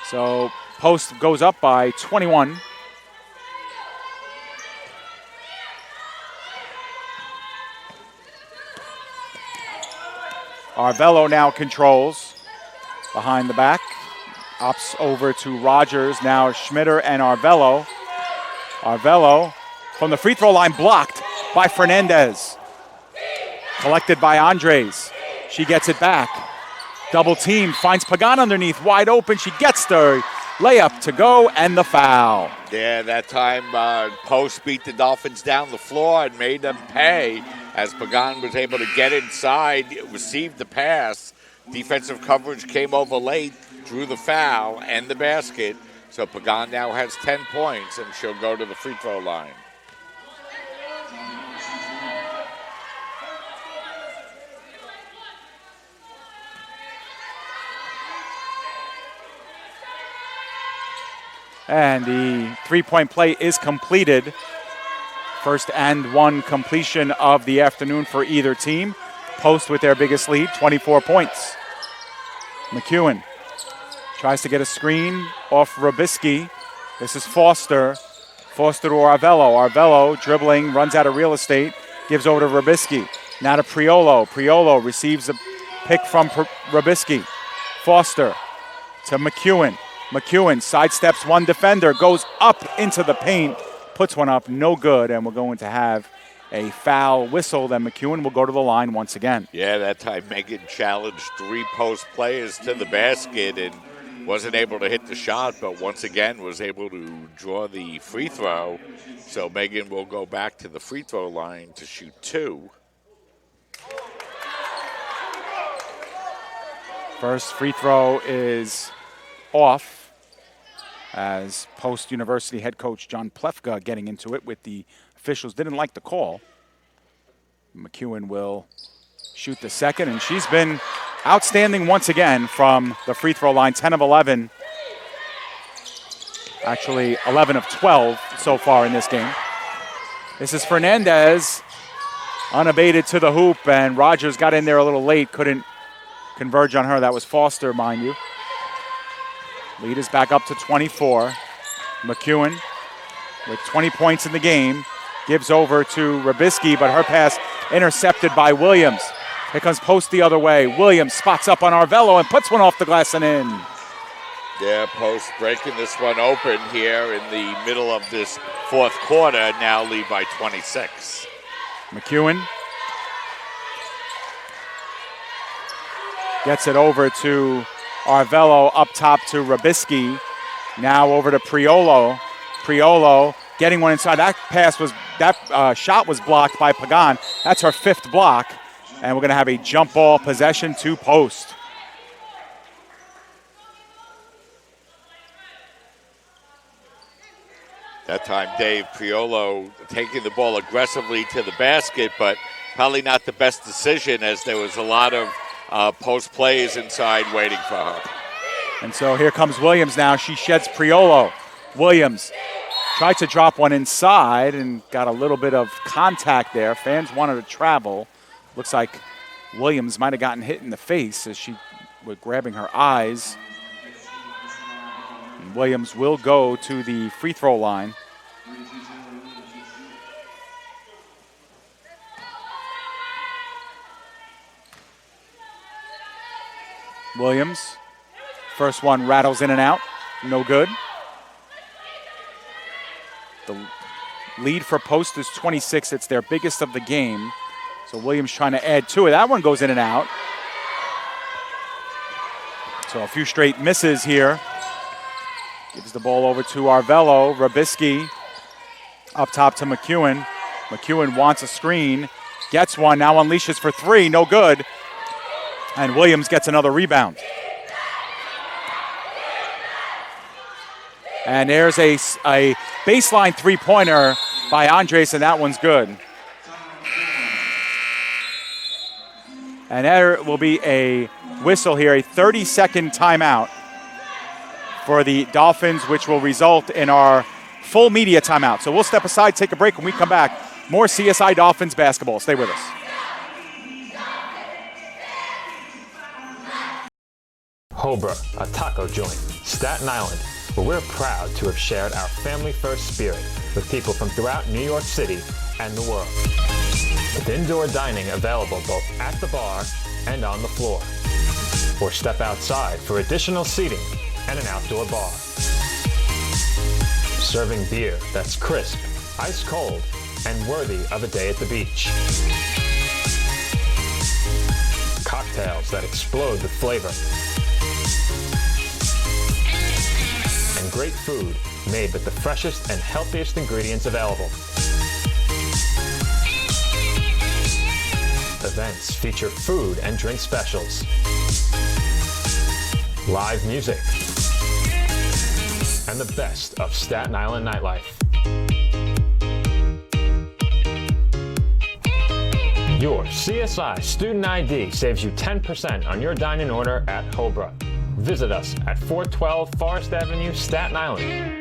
So post goes up by 21. Arvello now controls behind the back. Ups over to Rogers. Now Schmitter and Arvello. Arvello from the free throw line, blocked by Fernandez. Collected by Andres. She gets it back. Double team, finds Pagan underneath, wide open. She gets the layup to go and the foul. Yeah, that time Post beat the Dolphins down the floor and made them pay as Pagan was able to get inside, received the pass. Defensive coverage came over late, drew the foul and the basket. So Pagan now has 10 points and she'll go to the free throw line. And the three-point play is completed. First and one completion of the afternoon for either team. Post with their biggest lead, 24 points. McEwen tries to get a screen off Robisky. This is Foster. Foster to Arvello. Arvello dribbling, runs out of real estate, gives over to Robisky. Now to Priolo. Priolo receives a pick from Robisky. Foster to McEwen. McEwen sidesteps one defender, goes up into the paint, puts one up, no good, and we're going to have a foul whistle. Then McEwen will go to the line once again. Yeah, that time Megan challenged 3 post players to the basket and wasn't able to hit the shot, but once again was able to draw the free throw. So Megan will go back to the free throw line to shoot 2. First free throw is off as Post University head coach John Plefka getting into it with the officials. Didn't like the call. McEwen will shoot the second, and she's been outstanding once again from the free throw line. 10 of 11. Actually, 11 of 12 so far in this game. This is Fernandez, unabated to the hoop, and Rogers got in there a little late, couldn't converge on her. That was Foster, mind you. Lead is back up to 24. McEwen with 20 points in the game gives over to Rybicki, but her pass intercepted by Williams. Here comes Post the other way. Williams spots up on Arvello and puts one off the glass and in. Yeah, Post breaking this one open here in the middle of this fourth quarter. Now lead by 26. McEwen gets it over to Arvello, up top to Rybicki. Now over to Priolo. Priolo getting one inside. That shot was blocked by Pagan. That's her 5th block. And we're going to have a jump ball possession to Post. That time, Dave Priolo taking the ball aggressively to the basket, but probably not the best decision as there was a lot of post plays inside waiting for her. And so here comes Williams now. She sheds Priolo. Williams tried to drop one inside and got a little bit of contact there. Fans wanted to travel. Looks like Williams might have gotten hit in the face as she was grabbing her eyes. And Williams will go to the free throw line. Williams, first one rattles in and out, no good. The lead for Post is 26. It's their biggest of the game. So Williams trying to add to it. That one goes in and out. So a few straight misses here. Gives the ball over to Arvello. Rybicki up top to McEwen. McEwen wants a screen. Gets one. Now unleashes for 3. No good. And Williams gets another rebound. And there's a baseline three-pointer by Andres, and that one's good. And there will be a whistle here, a 30-second timeout for the Dolphins, which will result in our full media timeout. So we'll step aside, take a break. When we come back, more CSI Dolphins basketball. Stay with us. Hobra, a taco joint, Staten Island, where we're proud to have shared our family-first spirit with people from throughout New York City and the world. With indoor dining available both at the bar and on the floor. Or step outside for additional seating and an outdoor bar. Serving beer that's crisp, ice cold, and worthy of a day at the beach. Cocktails that explode with flavor. And great food made with the freshest and healthiest ingredients available. Events feature food and drink specials, live music, and the best of Staten Island nightlife. Your CSI Student ID saves you 10% on your dine-in order at Hobra. Visit us at 412 Forest Avenue, Staten Island.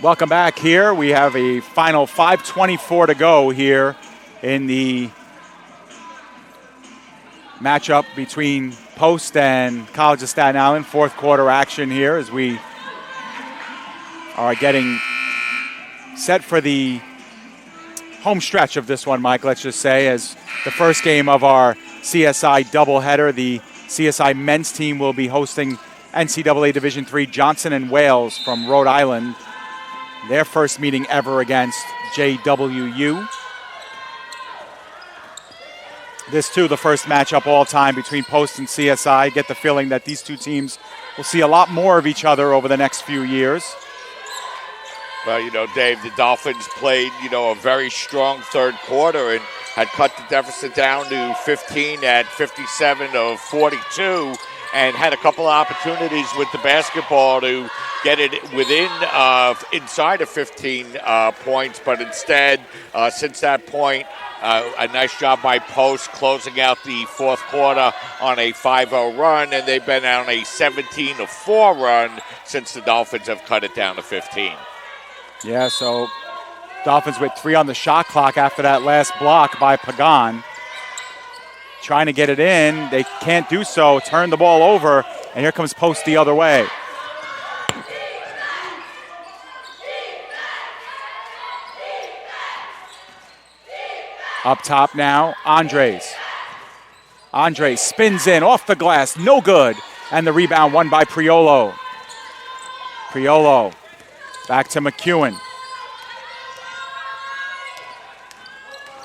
Welcome back here. We have a final 5:24 to go here in the matchup between Post and College of Staten Island. Fourth quarter action here as we are getting set for the home stretch of this one, Mike, let's just say, as the first game of our CSI doubleheader. The CSI men's team will be hosting NCAA Division III, Johnson and Wales from Rhode Island. Their first meeting ever against JWU. This, too, the first matchup all time between Post and CSI. Get the feeling that these two teams will see a lot more of each other over the next few years. Well, Dave, the Dolphins played, a very strong third quarter and had cut the deficit down to 15 at 57 of 42 and had a couple of opportunities with the basketball to get it within inside of 15 points. But instead, since that point, a nice job by Post closing out the fourth quarter on a 5-0 run, and they've been on a 17-4 run since the Dolphins have cut it down to 15. Yeah, so Dolphins with 3 on the shot clock after that last block by Pagan. Trying to get it in. They can't do so. Turn the ball over, and here comes Post the other way. Up top now, Andres. Andres spins in off the glass, no good. And the rebound won by Priolo. Priolo back to McEwen.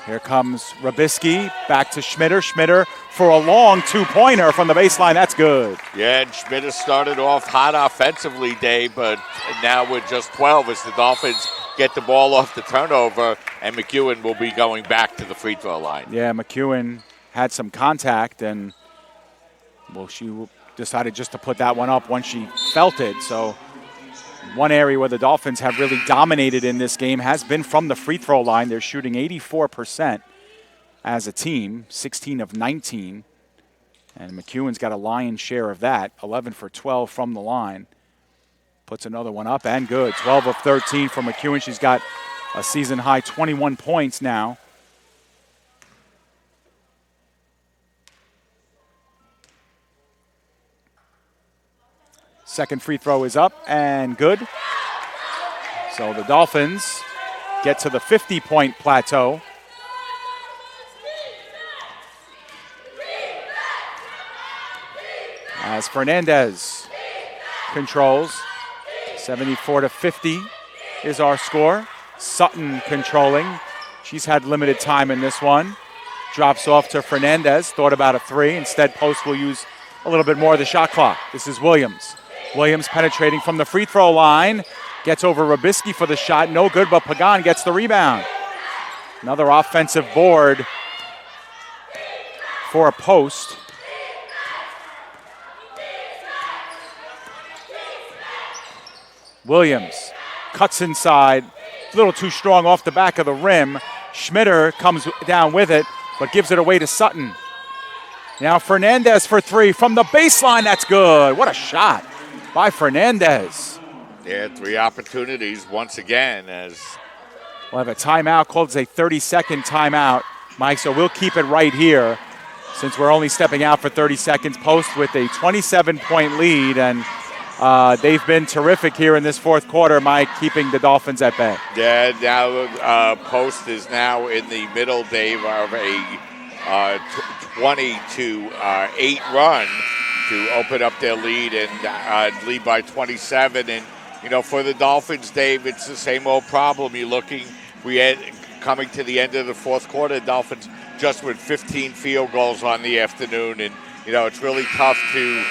Here comes Rabisky, back to Schmitter. Schmitter for a long two-pointer from the baseline. That's good. Yeah, and Schmitter started off hot offensively, Dave, but now with just 12 as the Dolphins get the ball off the turnover, and McEwen will be going back to the free throw line. Yeah, McEwen had some contact, and, well, she decided just to put that one up once she felt it. So one area where the Dolphins have really dominated in this game has been from the free throw line. They're shooting 84% as a team, 16 of 19. And McEwen's got a lion's share of that, 11 for 12 from the line. Puts another one up and good. 12 of 13 from McEwen. She's got a season-high 21 points now. Second free throw is up and good. So the Dolphins get to the 50-point plateau. As Fernandez controls, 74-50 is our score. Sutton controlling. She's had limited time in this one. Drops off to Fernandez. Thought about a three. Instead, Post will use a little bit more of the shot clock. This is Williams. Williams penetrating from the free throw line. Gets over Rabisky for the shot. No good, but Pagan gets the rebound. Another offensive board for a Post. Williams cuts inside. A little too strong off the back of the rim. Schmitter comes down with it, but gives it away to Sutton. Now Fernandez for three from the baseline. That's good. What a shot by Fernandez. Yeah, 3 opportunities once again as we'll have a timeout called as a 30-second timeout, Mike, so we'll keep it right here since we're only stepping out for 30 seconds. Post with a 27-point lead, and they've been terrific here in this fourth quarter, Mike, keeping the Dolphins at bay. Yeah, now Post is now in the middle, Dave, of a 20-8 run to open up their lead and lead by 27. And, for the Dolphins, Dave, it's the same old problem. Coming to the end of the fourth quarter, the Dolphins just with 15 field goals on the afternoon. And, it's really tough to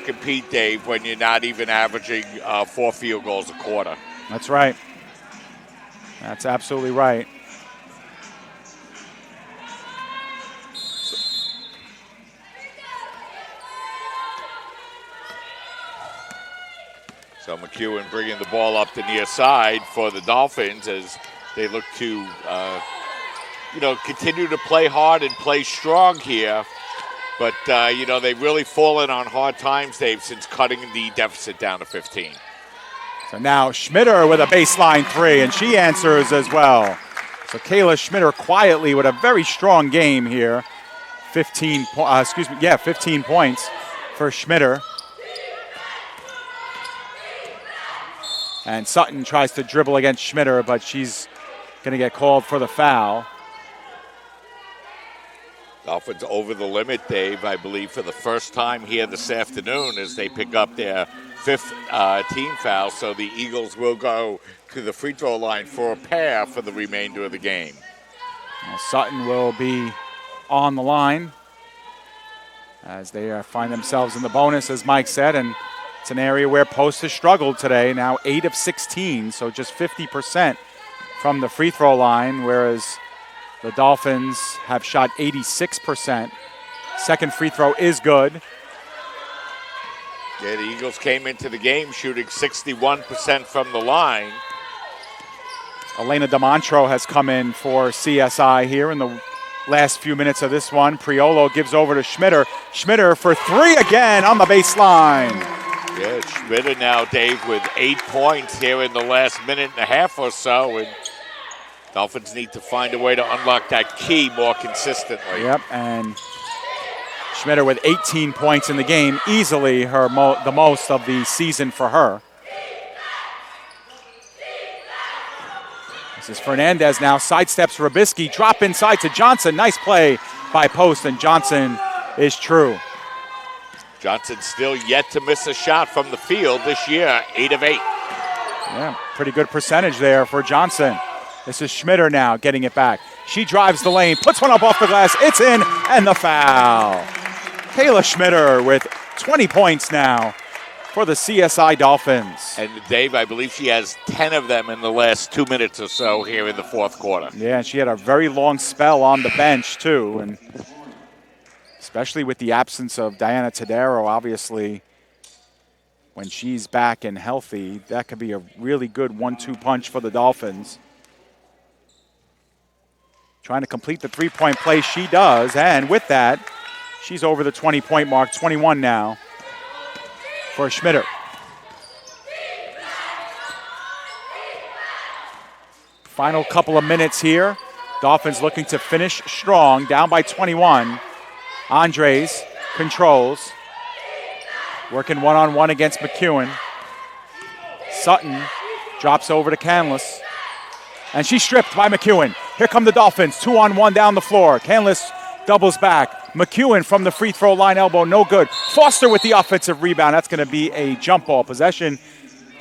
compete, Dave, when you're not even averaging 4 field goals a quarter. That's right. That's absolutely right. So McEwen bringing the ball up the near side for the Dolphins as they look to, continue to play hard and play strong here. But, they've really fallen on hard times, Dave, since cutting the deficit down to 15. So now Schmitter with a baseline three, and she answers as well. So Kayla Schmitter quietly with a very strong game here. 15 points for Schmitter. And Sutton tries to dribble against Schmitter, but she's going to get called for the foul. Dolphins over the limit, Dave, I believe, for the first time here this afternoon as they pick up their 5th team foul. So the Eagles will go to the free throw line for a pair for the remainder of the game. Well, Sutton will be on the line as they find themselves in the bonus, as Mike said, and it's an area where Post has struggled today, now 8 of 16, so just 50% from the free throw line, whereas the Dolphins have shot 86%. Second free throw is good. Yeah, the Eagles came into the game shooting 61% from the line. Elena DeMontro has come in for CSI here in the last few minutes of this one. Priolo gives over to Schmitter. Schmitter for 3 again on the baseline. Yeah, Schmitter now, Dave, with 8 points here in the last minute and a half or so. And Dolphins need to find a way to unlock that key more consistently. Yep, and Schmitter with 18 points in the game, easily the most of the season for her. This is Fernandez now, sidesteps Rubisky, drop inside to Johnson. Nice play by Post, and Johnson is true. Johnson still yet to miss a shot from the field this year, 8 of 8. Yeah, pretty good percentage there for Johnson. This is Schmitter now getting it back. She drives the lane, puts one up off the glass. It's in, and the foul. Kayla Schmitter with 20 points now for the CSI Dolphins. And Dave, I believe she has 10 of them in the last 2 minutes or so here in the fourth quarter. Yeah, and she had a very long spell on the bench, too. And especially with the absence of Diana Tadero, obviously, when she's back and healthy, that could be a really good 1-2 punch for the Dolphins. Trying to complete the three-point play, she does. And with that, she's over the 20-point mark, 21 now for Schmitter. Final couple of minutes here. Dolphins looking to finish strong, down by 21. Andres controls. Working one-on-one against McEwen. Sutton drops over to Canlis. And she's stripped by McEwen. Here come the Dolphins, 2-on-1 down the floor. Canlis doubles back. McEwen from the free throw line elbow, no good. Foster with the offensive rebound. That's going to be a jump ball possession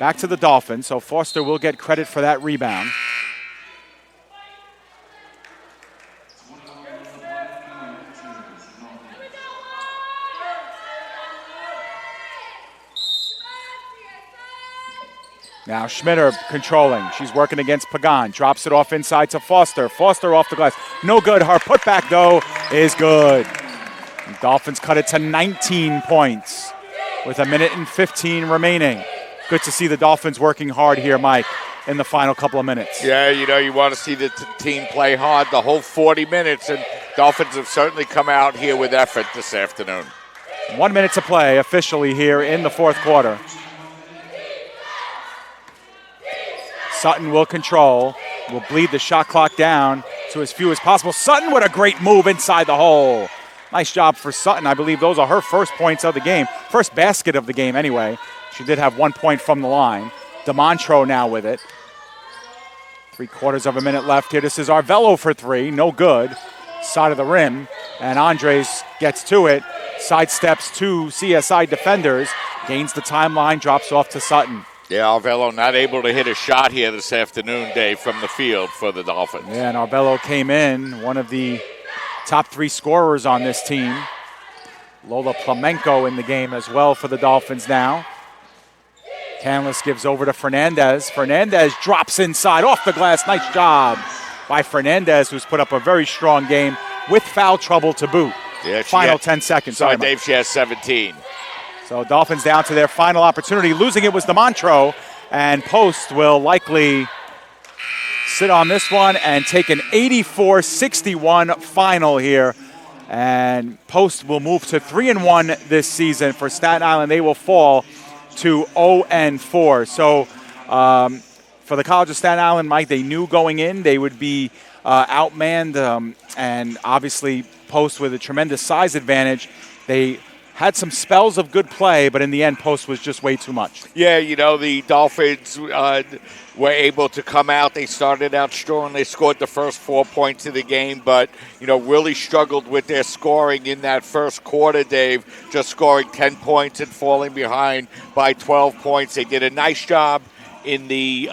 back to the Dolphins. So Foster will get credit for that rebound. Now Schmitter controlling. She's working against Pagan. Drops it off inside to Foster. Foster off the glass. No good. Her putback, though, is good. The Dolphins cut it to 19 points with 1:15 remaining. Good to see the Dolphins working hard here, Mike, in the final couple of minutes. Yeah, you want to see the team play hard the whole 40 minutes, and Dolphins have certainly come out here with effort this afternoon. 1 minute to play officially here in the fourth quarter. Sutton will control, will bleed the shot clock down to as few as possible. Sutton with a great move inside the hole. Nice job for Sutton. I believe those are her first points of the game. First basket of the game anyway. She did have 1 point from the line. DeMontro now with it. 3/4 of a minute left here. This is Arvello for 3. No good. Side of the rim. And Andres gets to it. Sidesteps two CSI defenders. Gains the timeline. Drops off to Sutton. Yeah, Arvello not able to hit a shot here this afternoon, Dave, from the field for the Dolphins. Yeah, and Arvello came in, one of the top 3 scorers on this team. Lola Plamenco in the game as well for the Dolphins now. Canlis gives over to Fernandez. Fernandez drops inside off the glass. Nice job by Fernandez, who's put up a very strong game with foul trouble to boot. Yeah, Final 10 seconds. Sorry, Dave, she has 17. So Dolphins down to their final opportunity. Losing it was DeMontro, and Post will likely sit on this one and take an 84-61 final here. And Post will move to 3-1 this season for Staten Island. They will fall to 0-4. So for the College of Staten Island, Mike, they knew going in they would be outmanned, and obviously Post with a tremendous size advantage. They had some spells of good play, but in the end, Post was just way too much. Yeah, the Dolphins were able to come out. They started out strong. They scored the first 4 points of the game, but, really struggled with their scoring in that first quarter, Dave, just scoring 10 points and falling behind by 12 points. They did a nice job in the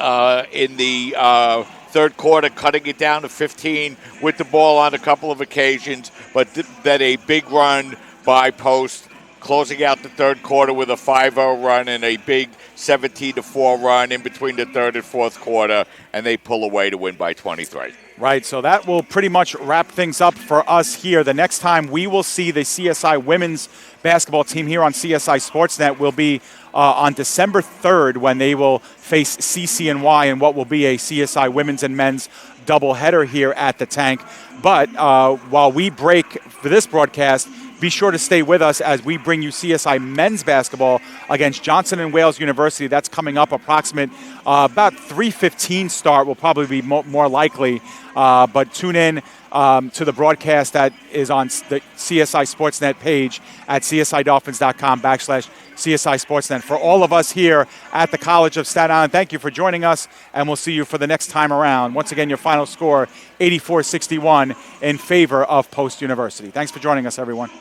third quarter, cutting it down to 15 with the ball on a couple of occasions, but then a big run by Post, closing out the third quarter with a 5-0 run and a big 17-4 run in between the third and fourth quarter, and they pull away to win by 23. Right, so that will pretty much wrap things up for us here. The next time we will see the CSI women's basketball team here on CSI Sportsnet will be on December 3rd when they will face CCNY in what will be a CSI women's and men's doubleheader here at the Tank. But while we break for this broadcast, be sure to stay with us as we bring you CSI men's basketball against Johnson & Wales University. That's coming up approximate about 3:15 start will probably be more likely. But tune in to the broadcast that is on the CSI Sportsnet page at csidolphins.com/CSI Sportsnet. For all of us here at the College of Staten Island, thank you for joining us, and we'll see you for the next time around. Once again, your final score, 84-61 in favor of Post University. Thanks for joining us, everyone.